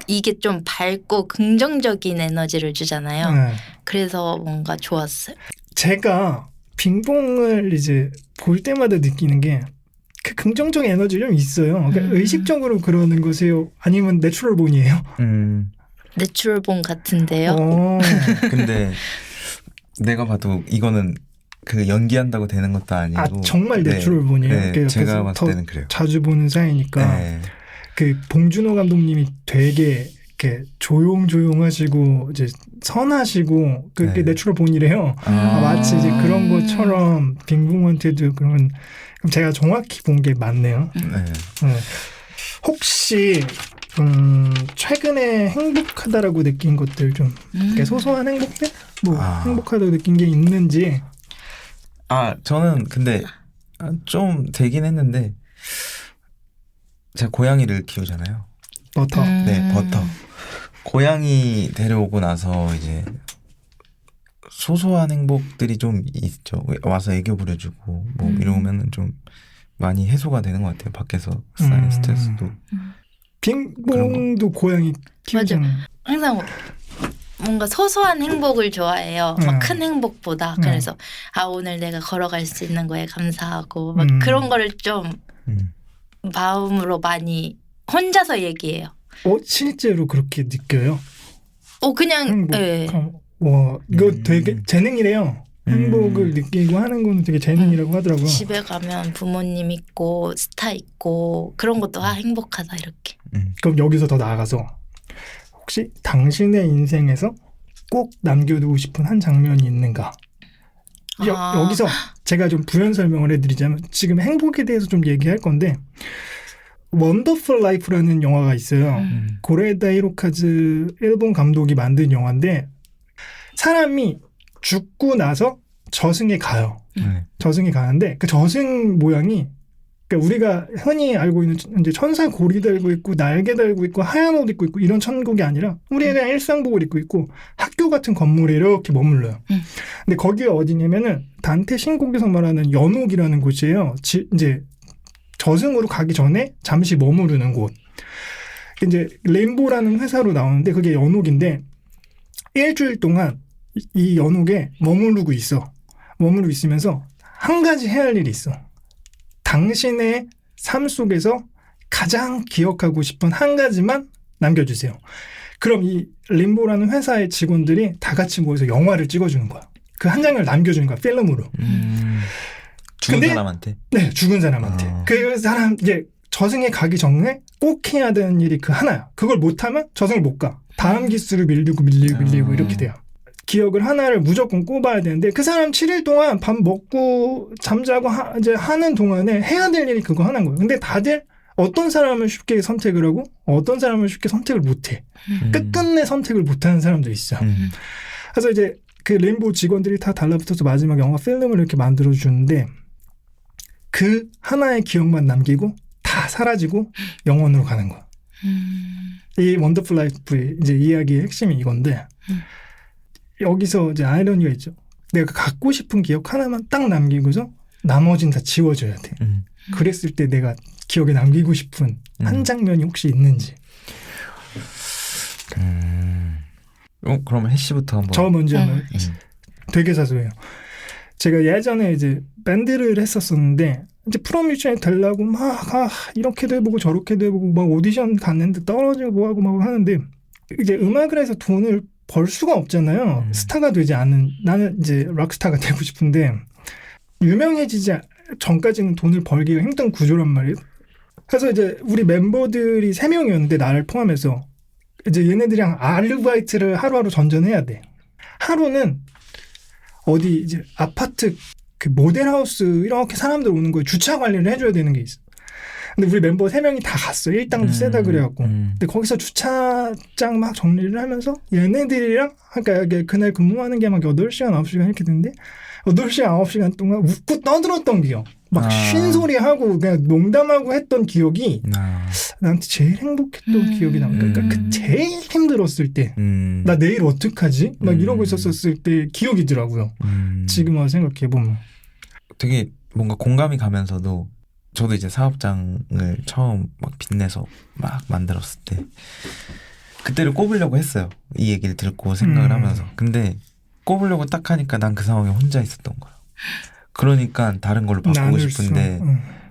이게 좀 밝고 긍정적인 에너지를 주잖아요. 네. 그래서 뭔가 좋았어요. 제가 빙봉을 이제 볼 때마다 느끼는 게 그 긍정적 에너지 좀 있어요. 그러니까 의식적으로 그러는 거세요? 아니면 내추럴 본이에요? 내추럴 본 같은데요. 근데 내가 봐도 이거는 그 연기한다고 되는 것도 아니고 정말 내추럴 본이에요. 네, 제가 봤을 때는 그래요. 자주 보는 사이니까 네. 그 봉준호 감독님이 되게 이렇게 조용조용하시고 이제 선하시고 그게 내추럴 본이래요. 마치 이제 그런 것처럼 빙봉한테도 그런. 그럼 제가 정확히 본 게 맞네요. 네. 혹시 최근에 행복하다라고 느낀 것들 좀 이렇게 소소한 행복들? 행복하다고 느낀 게 있는지. 저는 근데 좀 되긴 했는데 제가 고양이를 키우잖아요. 버터. 네, 버터. 고양이 데려오고 나서 이제 소소한 행복들이 좀 있죠. 와서 애교 부려주고 뭐 이러면은 좀 많이 해소가 되는 것 같아요. 밖에서 쌓인 스트레스도. 빙봉도 고양이 키우잖아요. 항상 뭔가 소소한 행복을 좋아해요. 막 큰 행복보다. 그래서 오늘 내가 걸어갈 수 있는 거에 감사하고 막 그런 거를 좀 마음으로 많이 혼자서 얘기해요. 실제로 그렇게 느껴요? 그냥 행복. 네. 와, 이거 되게 재능이래요. 행복을 느끼고 하는 거는 되게 재능이라고 하더라고요. 집에 가면 부모님 있고 스타 있고 그런 것도 행복하다 이렇게. 그럼 여기서 더 나아가서 혹시 당신의 인생에서 꼭 남겨두고 싶은 한 장면이 있는가? 여기서 제가 좀 부연 설명을 해드리자면 지금 행복에 대해서 좀 얘기할 건데 원더풀 라이프라는 영화가 있어요. 고레다 히로카즈 일본 감독이 만든 영화인데 사람이 죽고 나서 저승에 가요. 저승에 가는데 그 저승 모양이 그러니까 우리가 흔히 알고 있는 이제 천사 고리 달고 있고 날개 달고 있고 하얀 옷 입고 있고 이런 천국이 아니라 우리가 그냥 일상복을 입고 있고 학교 같은 건물에 이렇게 머물러요. 근데 거기가 어디냐면은 단테 신곡에서 말하는 연옥이라는 곳이에요. 이제 저승으로 가기 전에 잠시 머무르는 곳. 이제 레인보라는 회사로 나오는데 그게 연옥인데 일주일 동안 이 연옥에 머무르고 있어. 머무르고 있으면서 한 가지 해야 할 일이 있어. 당신의 삶 속에서 가장 기억하고 싶은 한 가지만 남겨주세요. 그럼 이 림보라는 회사의 직원들이 다 같이 모여서 영화를 찍어주는 거야. 그 한 장면을 남겨주는 거야. 필름으로. 죽은 사람한테? 네. 죽은 사람한테. 그 사람 이제 저승에 가기 전에 꼭 해야 되는 일이 그 하나야. 그걸 못하면 저승을 못 가. 다음 기수를 밀리고 이렇게 돼요. 기억을 하나를 무조건 꼽아야 되는데 그 사람 7일 동안 밥 먹고 잠자고 이제 하는 동안에 해야 될 일이 그거 하나인 거예요. 근데 다들 어떤 사람을 쉽게 선택을 하고 어떤 사람을 쉽게 선택을 못해. 끝끝내 선택을 못하는 사람도 있어. 그래서 이제 그 레인보우 직원들이 다 달라붙어서 마지막 영화 필름을 이렇게 만들어주는데 그 하나의 기억만 남기고 다 사라지고 영원으로 가는 거야. 이 원더풀 라이프의 이제 이야기의 핵심이 이건데 여기서 이제 아이러니가 있죠. 내가 갖고 싶은 기억 하나만 딱 남기고서 나머지는 다 지워져야 돼. 그랬을 때 내가 기억에 남기고 싶은 한 장면이 혹시 있는지. 그러면 혜씨부터 한번. 저 먼저 하면 되게 사소해요. 제가 예전에 이제 밴드를 했었었는데 이제 프로뮤지션이 되려고 막 이렇게도 해보고 저렇게도 해보고 막 오디션 갔는데 떨어지고 뭐하고 막 하는데 이제 음악을 해서 돈을 벌 수가 없잖아요. 스타가 되지 않은 나는 이제 락스타가 되고 싶은데 유명해지지 전까지는 돈을 벌기가 힘든 구조란 말이에요. 그래서 이제 우리 멤버들이 3명이었는데 나를 포함해서 이제 얘네들이랑 아르바이트를 하루하루 전전해야 돼. 하루는 어디 이제 아파트 그 모델하우스 이렇게 사람들 오는 거에 주차 관리를 해줘야 되는 게 있어. 근데 우리 멤버 3명이 다 갔어. 일당도 세다 그래갖고. 근데 거기서 주차장 막 정리를 하면서 얘네들이랑 그러니까 그날 근무하는 게 막 8시간 9시간 이렇게 되는데 8시간 9시간 동안 웃고 떠들었던 기억. 막 쉰소리하고 그냥 농담하고 했던 기억이 나한테 제일 행복했던 기억이 나. 그러니까 그 제일 힘들었을 때 나 내일 어떡하지? 막 이러고 있었을 때 기억이더라고요. 지금 와서 생각해보면. 되게 뭔가 공감이 가면서도 저도 이제 사업장을 처음 막 빚내서 막 만들었을 때 그때를 꼽으려고 했어요. 이 얘기를 듣고 생각을 하면서. 근데 꼽으려고 딱 하니까 난 그 상황에 혼자 있었던 거야. 그러니까 다른 걸로 바꾸고 싶은데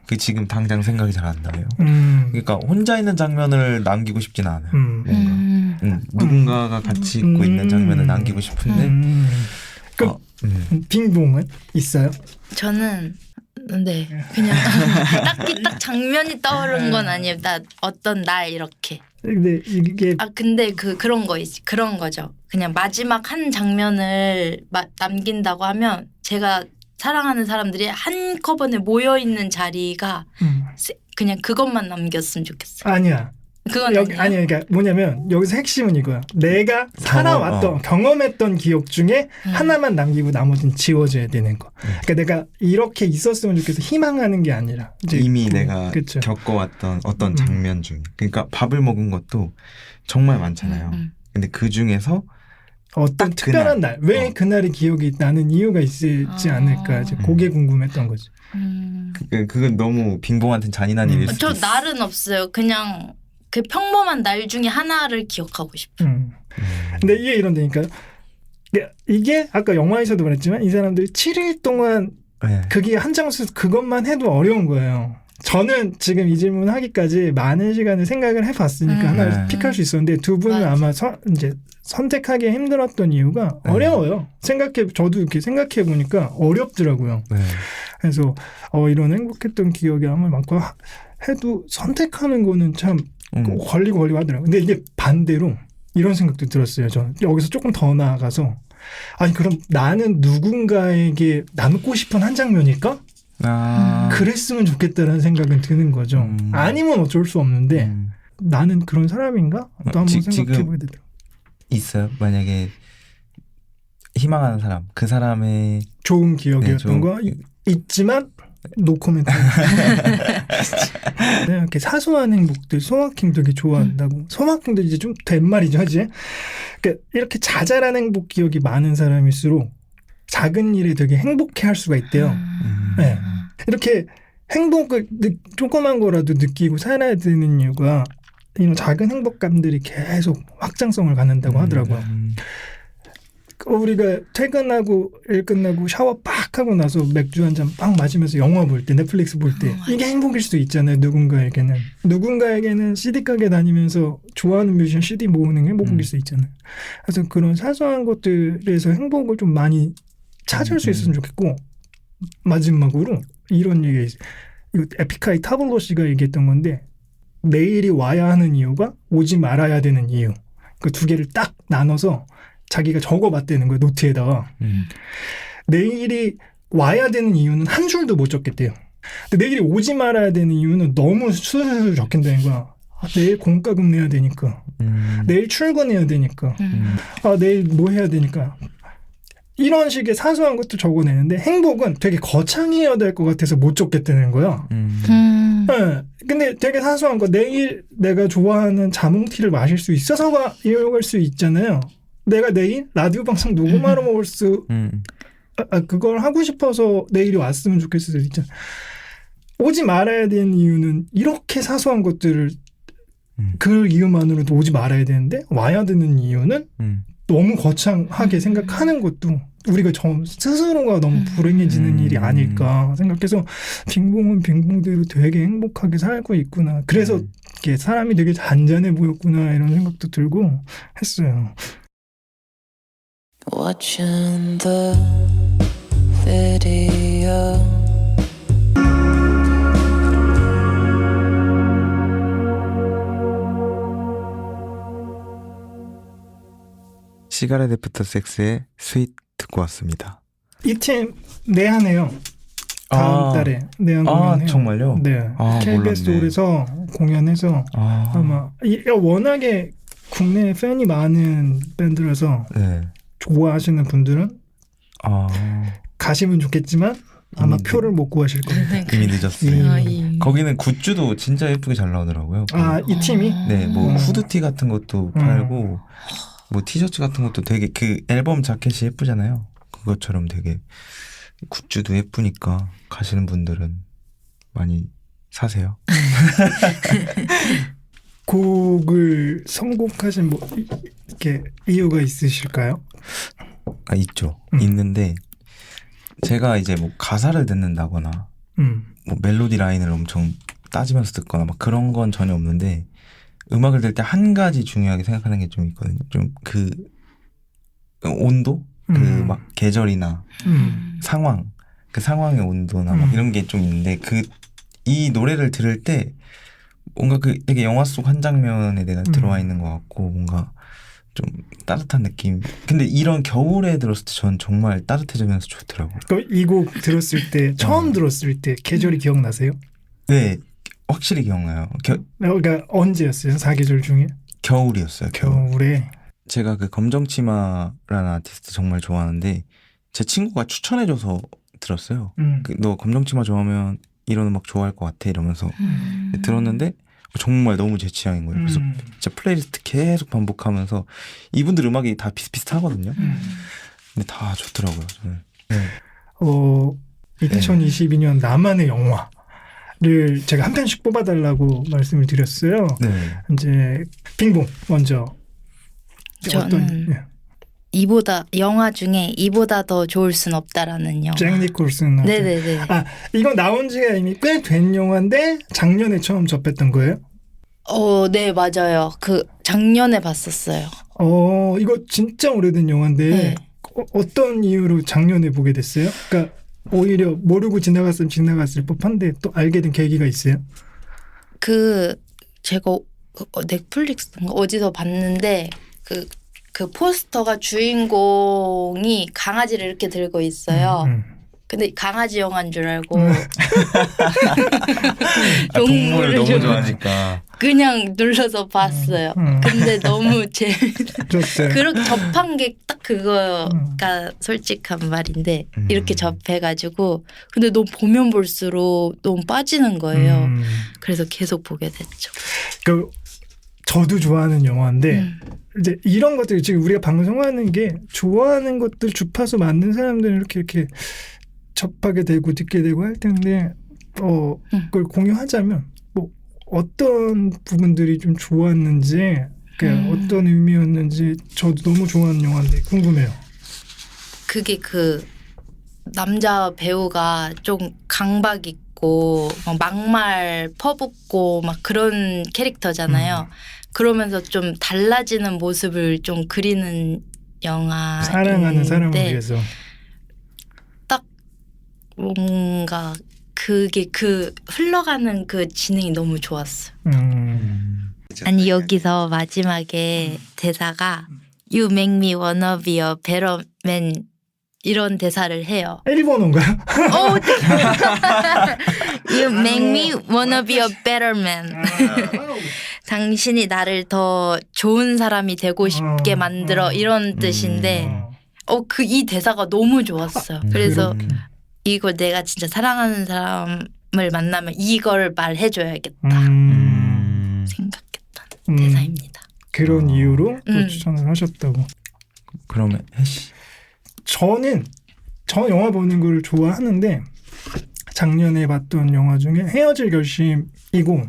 그 지금 당장 생각이 잘 안 나요. 그러니까 혼자 있는 장면을 남기고 싶진 않아요. 뭔가 누군가가 같이 있고 있는 장면을 남기고 싶은데 빙봉은 있어요? 저는 네 그냥 딱히 딱 장면이 떠오른 건 아니에요. 나 어떤 날 이렇게. 근데 이게 근데 그런 거죠. 그냥 마지막 한 장면을 남긴다고 하면 제가 사랑하는 사람들이 한꺼번에 모여 있는 자리가 그냥 그것만 남겼으면 좋겠어요. 아니야. 그건 아니야. 그러니까 뭐냐면 여기서 핵심은 이거야. 내가 살아왔던 경험했던 기억 중에 하나만 남기고 나머지는 지워져야 되는 거. 그러니까 내가 이렇게 있었으면 좋겠어 희망하는 게 아니라 이미 내가 그쵸. 겪어왔던 어떤 장면 중에. 그러니까 밥을 먹은 것도 정말 많잖아요. 근데 그 중에서 어떤 특별한 날, 왜 그날이 기억이 나는 이유가 있지 않을까. 이제 그게 궁금했던 거지. 그건 너무 빙봉한테는 잔인한 일일 수도 있어. 저 날은 없어요. 그냥 그 평범한 날 중에 하나를 기억하고 싶어요. 근데 이게 이런다니까. 이게 아까 영화에서도 그랬지만 이 사람들이 7일 동안 그게 한 장소에서 그것만 해도 어려운 거예요. 저는 지금 이 질문 하기까지 많은 시간을 생각을 해봤으니까 하나를 픽할 수 있었는데 두 분은 아마 이제 선택하기 힘들었던 이유가 어려워요. 저도 이렇게 생각해 보니까 어렵더라고요. 그래서 이런 행복했던 기억이 아마 많고 해도 선택하는 거는 참 걸리고 하더라고요. 근데 이게 반대로 이런 생각도 들었어요. 저는 여기서 조금 더 나아가서 아니 그럼 나는 누군가에게 남고 싶은 한 장면일까? 그랬으면 좋겠다는 생각은 드는 거죠. 아니면 어쩔 수 없는데 나는 그런 사람인가? 또 한번 생각해보게 되더라고요. 있어요? 만약에 희망하는 사람, 그 사람의 좋은 기억이었던 거 있지만 노코멘트. 네, 이렇게 사소한 행복들 소확행 되게 좋아한다고. 소확행도 이제 좀 된 말이죠, 이제. 그러니까 이렇게 자잘한 행복 기억이 많은 사람일수록 작은 일에 되게 행복해할 수가 있대요. 네. 이렇게 행복을 조그만 거라도 느끼고 살아야 되는 이유가 이런 작은 행복감들이 계속 확장성을 갖는다고 하더라고요. 우리가 퇴근하고 일 끝나고 샤워 빡 하고 나서 맥주 한 잔 빡 마시면서 영화 볼 때 넷플릭스 볼 때 이게 행복일 수도 있잖아요. 누군가에게는 CD 가게 다니면서 좋아하는 뮤지션 CD 모으는 게 행복일 수 있잖아요. 그래서 그런 사소한 것들에서 행복을 좀 많이 찾을 수 있었으면 좋겠고 마지막으로 이런 얘기 이거 에픽하이 타블로 씨가 얘기했던 건데 내일이 와야 하는 이유가 오지 말아야 되는 이유 그 두 개를 딱 나눠서 자기가 적어봤다는 거예요. 노트에다가. 내일이 와야 되는 이유는 한 줄도 못 적겠대요. 근데 내일이 오지 말아야 되는 이유는 너무 술술 적힌다는 거야. 내일 공과금 내야 되니까. 내일 출근해야 되니까. 내일 뭐 해야 되니까. 이런 식의 사소한 것도 적어내는데 행복은 되게 거창해야 될 것 같아서 못 적겠다는 거야. 네. 근데 되게 사소한 거 내일 내가 좋아하는 자몽티를 마실 수 있어서가 이용할 수 있잖아요. 내가 내일 라디오 방송 녹음하러 먹을 수 그걸 하고 싶어서 내일이 왔으면 좋겠을 수도 있잖아. 오지 말아야 되는 이유는 이렇게 사소한 것들을 그 이유만으로도 오지 말아야 되는데 와야 되는 이유는 너무 거창하게 생각하는 것도 우리가 스스로가 너무 불행해지는 일이 아닐까 생각해서 빙봉은 빙봉대로 되게 행복하게 살고 있구나. 그래서 이렇게 사람이 되게 잔잔해 보였구나 이런 생각도 들고 했어요. Watching the video. 시가렛 애프터 섹스의 스윗 듣고 왔습니다. 이 팀 내한해요. 다음 달에 내한 공연해요. 정말요? 네. KBS 몰랐네. 홀에서 공연해서 아마 워낙에 국내에 팬이 많은 밴드라서 네. 좋아하시는 분들은 가시면 좋겠지만 아마 표를 못 구하실 거예요. 이미 늦었어요. 예. 거기는 굿즈도 진짜 예쁘게 잘 나오더라고요. 이 팀이? 네, 뭐 후드티 같은 것도 팔고 뭐 티셔츠 같은 것도 되게 그 앨범 자켓이 예쁘잖아요. 그것처럼 되게 굿즈도 예쁘니까 가시는 분들은 많이 사세요. 곡을 선곡하신 뭐 이렇게 이유가 있으실까요? 있죠. 있는데 제가 이제 뭐 가사를 듣는다거나 뭐 멜로디 라인을 엄청 따지면서 듣거나 막 그런 건 전혀 없는데 음악을 들 때 한 가지 중요하게 생각하는 게 좀 있거든요. 좀 그 온도, 그 막 계절이나 상황, 그 상황의 온도나 막 이런 게 좀 있는데 이 노래를 들을 때 뭔가 그 되게 영화 속 한 장면에 내가 들어와 있는 것 같고 뭔가 좀 따뜻한 느낌. 근데 이런 겨울에 들었을 때 전 정말 따뜻해지면서 좋더라고요. 이 곡 들었을 때 처음 들었을 때 계절이 기억나세요? 네, 확실히 기억나요. 그러니까 언제였어요? 사계절 중에? 겨울이었어요. 겨울에. 제가 그 검정치마라는 아티스트 정말 좋아하는데 제 친구가 추천해줘서 들었어요. 너 검정치마 좋아하면 이런 음악 좋아할 것 같아 이러면서 들었는데 정말 너무 제 취향인 거예요. 그래서 제 플레이리스트 계속 반복하면서 이분들 음악이 다 비슷비슷하거든요. 근데 다 좋더라고요. 저는. 네. 2022년 나만의 영화를 제가 한 편씩 뽑아달라고 말씀을 드렸어요. 네. 이제 빙봉 먼저. 저는 이보다 영화 중에 이보다 더 좋을 순 없다라는 영화. 잭 니콜슨. 네네네. 이거 나온 지가 이미 꽤 된 영화인데 작년에 처음 접했던 거예요? 네 맞아요. 그 작년에 봤었어요. 이거 진짜 오래된 영화인데 네. 어떤 이유로 작년에 보게 됐어요? 그러니까 오히려 모르고 지나갔을 법한데 또 알게 된 계기가 있어요? 제가 넷플릭스인가 어디서 봤는데 그 포스터가 주인공이 강아지를 이렇게 들고 있어요. 근데 강아지 영화인 줄 알고 동물을 너무 좋아하니까 그냥 눌러서 봤어요. 근데 너무 재밌어요. 그렇게 접한 게 딱 그거가 솔직한 말인데 이렇게 접해가지고 근데 너무 보면 볼수록 너무 빠지는 거예요. 그래서 계속 보게 됐죠. 저도 좋아하는 영화인데 이제 이런 것들 지금 우리가 방송하는 게 좋아하는 것들 주파수 맞는 사람들은 이렇게 접하게 되고 듣게 되고 할 텐데 그걸 공유하자면 뭐 어떤 부분들이 좀 좋았는지 어떤 의미였는지 저도 너무 좋아하는 영화인데 궁금해요. 그게 그 남자 배우가 좀 강박 있고 막말 퍼붓고 막 그런 캐릭터잖아요. 그러면서 좀 달라지는 모습을 좀 그리는 영화. 사랑하는 사람을 위해서. 딱 뭔가 그게 흘러가는 그 진행이 너무 좋았어요. 아니 여기서 마지막에 대사가 You make me wanna be a better man 이런 대사를 해요. 일본어인가요? You make me wanna be a better man. 당신이 나를 더 좋은 사람이 되고 싶게 만들어 이런 뜻인데 이 대사가 너무 좋았어요. 그래서 음. 이걸 내가 진짜 사랑하는 사람을 만나면 이걸 말해줘야겠다 생각했던 대사입니다. 그런 이유로 또 추천을 하셨다고. 그러면 해시. 저 영화 보는 걸 좋아하는데 작년에 봤던 영화 중에 헤어질 결심이고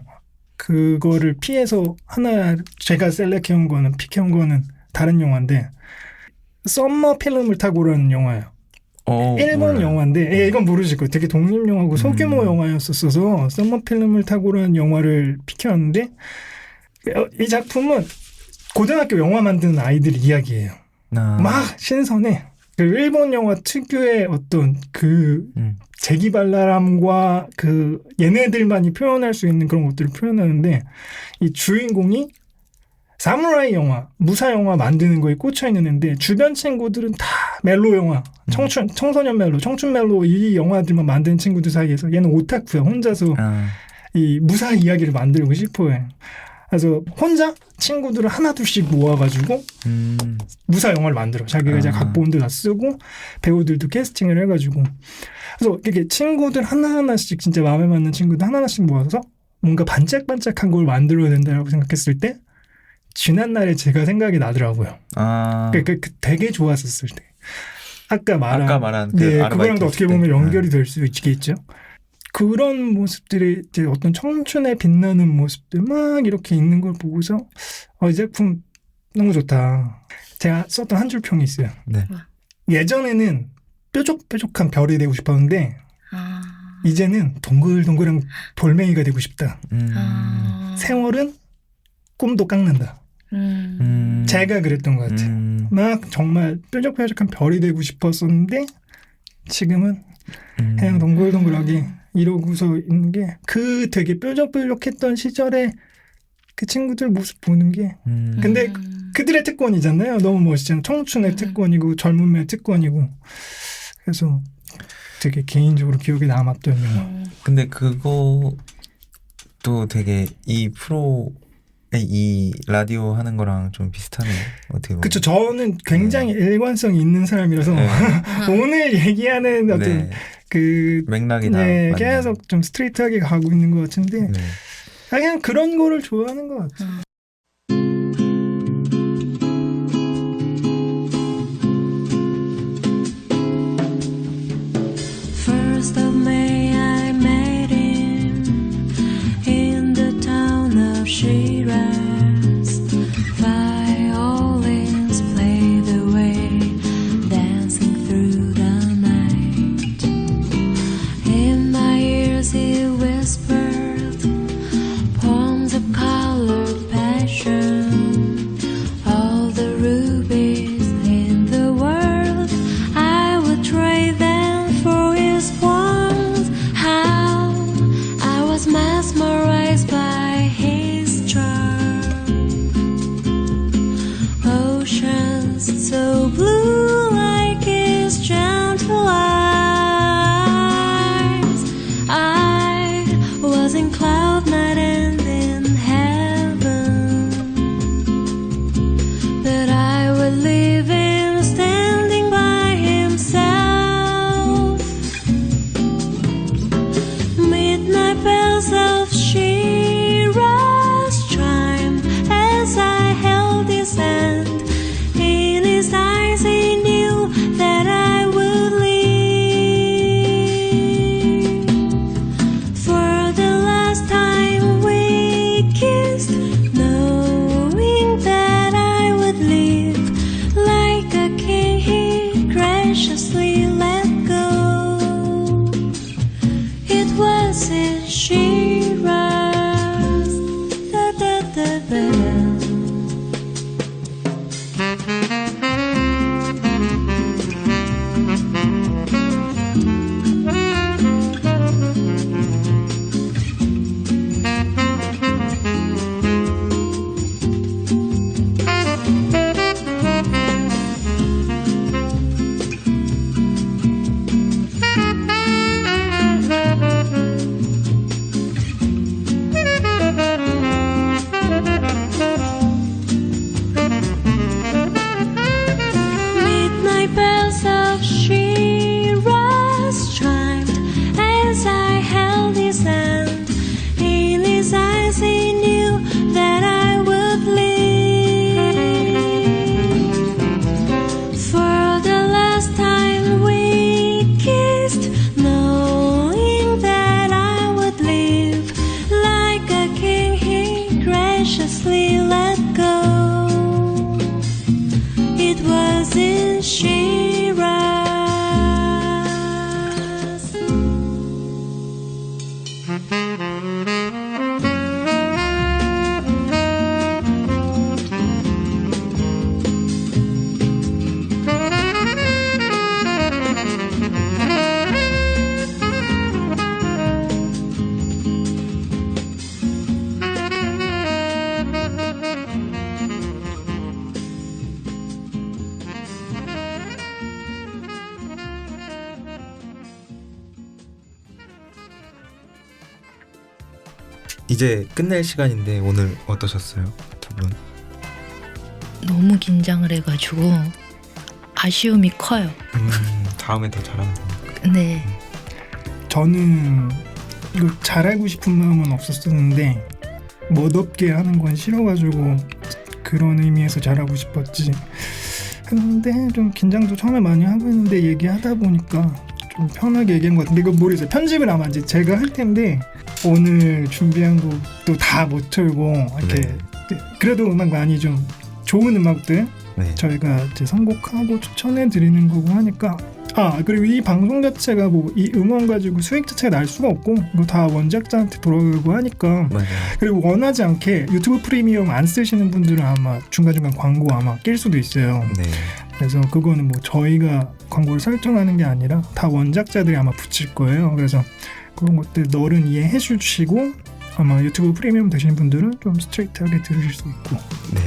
그거를 피해서 하나 제가 셀렉해온 거는 픽해온 거는 다른 영화인데 썸머 필름을 타고라는 영화예요. 일본 몰라요. 영화인데 이건 모르실 거예요. 되게 독립 영화고 소규모 영화였었어서 썸머 필름을 타고라는 영화를 픽해왔는데 이 작품은 고등학교 영화 만드는 아이들 이야기예요. 막 신선해. 그 일본 영화 특유의 어떤 그 재기발랄함과 그 얘네들만이 표현할 수 있는 그런 것들을 표현하는데 이 주인공이 사무라이 영화, 무사 영화 만드는 거에 꽂혀 있는 애인데 주변 친구들은 다 멜로 영화, 청소년 멜로, 청춘 멜로 이 영화들만 만드는 친구들 사이에서 얘는 오타쿠야. 혼자서 이 무사 이야기를 만들고 싶어해. 그래서 혼자 친구들을 하나둘씩 모아가지고 무사 영화를 만들어. 자기가 이제 각본도 다 쓰고 배우들도 캐스팅을 해가지고. 그래서 이렇게 친구들 하나하나씩 진짜 마음에 맞는 친구들 하나하나씩 모아서 뭔가 반짝반짝한 걸 만들어야 된다고 생각했을 때 지난날에 제가 생각이 나더라고요. 그 되게 좋았었을 때. 아까 말한 그거랑도 어떻게 보면 연결이 될 수 있겠죠. 그런 모습들이 이제 어떤 청춘에 빛나는 모습들 막 이렇게 있는 걸 보고서 이 작품 너무 좋다. 제가 썼던 한 줄 평이 있어요. 네. 예전에는 뾰족뾰족한 별이 되고 싶었는데 이제는 동글동글한 돌멩이가 되고 싶다. 세월은 꿈도 깎는다. 제가 그랬던 것 같아요. 막 정말 뾰족뾰족한 별이 되고 싶었었는데 지금은 그냥 동글동글하게 이러고서 있는 게 그 되게 뾰족뾰족했던 시절에 그 친구들 모습 보는 게 근데 그들의 특권이잖아요. 너무 멋있잖아요. 청춘의 특권이고 젊음의 특권이고 그래서 되게 개인적으로 기억에 남았던 영화. 근데 그거 또 되게 이 라디오 하는 거랑 좀 비슷하네요. 어떻게 보면. 그렇죠. 저는 굉장히 일관성이 있는 사람이라서 오늘 얘기하는 어떤 그 맥락이 다 계속 좀 스트레이트하게 가고 있는 것 같은데 그냥 그런 거를 좋아하는 것 같아요. First of May I met him in the town of Shiraz. Violins played away, dancing through the night. In my ears he whispered poems of colored passion. All the rubies in the world, I would trade them for his warmth. How I was mesmerized by his charm. Oceans so blue like his gentle eyes. I was in cloud nine and in heaven, that I would live in standing by himself. Midnight bells of Shiraz chimed as I held his hand. In his eyes he knew that I would leave. For the last time since she rise. 이제 끝낼 시간인데 오늘 어떠셨어요, 두 분? 너무 긴장을 해가지고 아쉬움이 커요. 다음에 더 잘하면 됩니다. 네. 저는 이거 잘하고 싶은 마음은 없었었는데 멋없게 하는 건 싫어가지고 그런 의미에서 잘하고 싶었지 했는데 좀 긴장도 처음에 많이 하고 있는데 얘기하다 보니까 좀 편하게 얘기한 것 같은데 이거 모르겠어요. 편집을 아마 이제 제가 할 텐데 오늘 준비한 곡도 다 못 틀고 이렇게 네. 그래도 음악 많이 좀 좋은 음악들 네. 저희가 이제 선곡하고 추천해 드리는 거고 하니까 그리고 이 방송 자체가 뭐 이 음원 가지고 수익 자체가 날 수가 없고 이거 다 원작자한테 돌아가고 하니까 맞아요. 그리고 원하지 않게 유튜브 프리미엄 안 쓰시는 분들은 아마 중간중간 광고 아마 낄 수도 있어요. 네. 그래서 그거는 뭐 저희가 광고를 설정하는 게 아니라 다 원작자들이 아마 붙일 거예요. 그래서 그런 것들 널은 이해해 주시고 아마 유튜브 프리미엄 되시는 분들은 좀 스트레이트하게 들으실 수 있고. 네.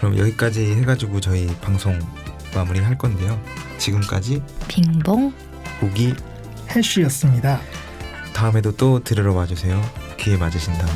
그럼 여기까지 해가지고 저희 방송 마무리할 건데요. 지금까지 빙봉 보기 해쉬였습니다. 다음에도 또 들으러 와주세요. 기회 맞으신다면.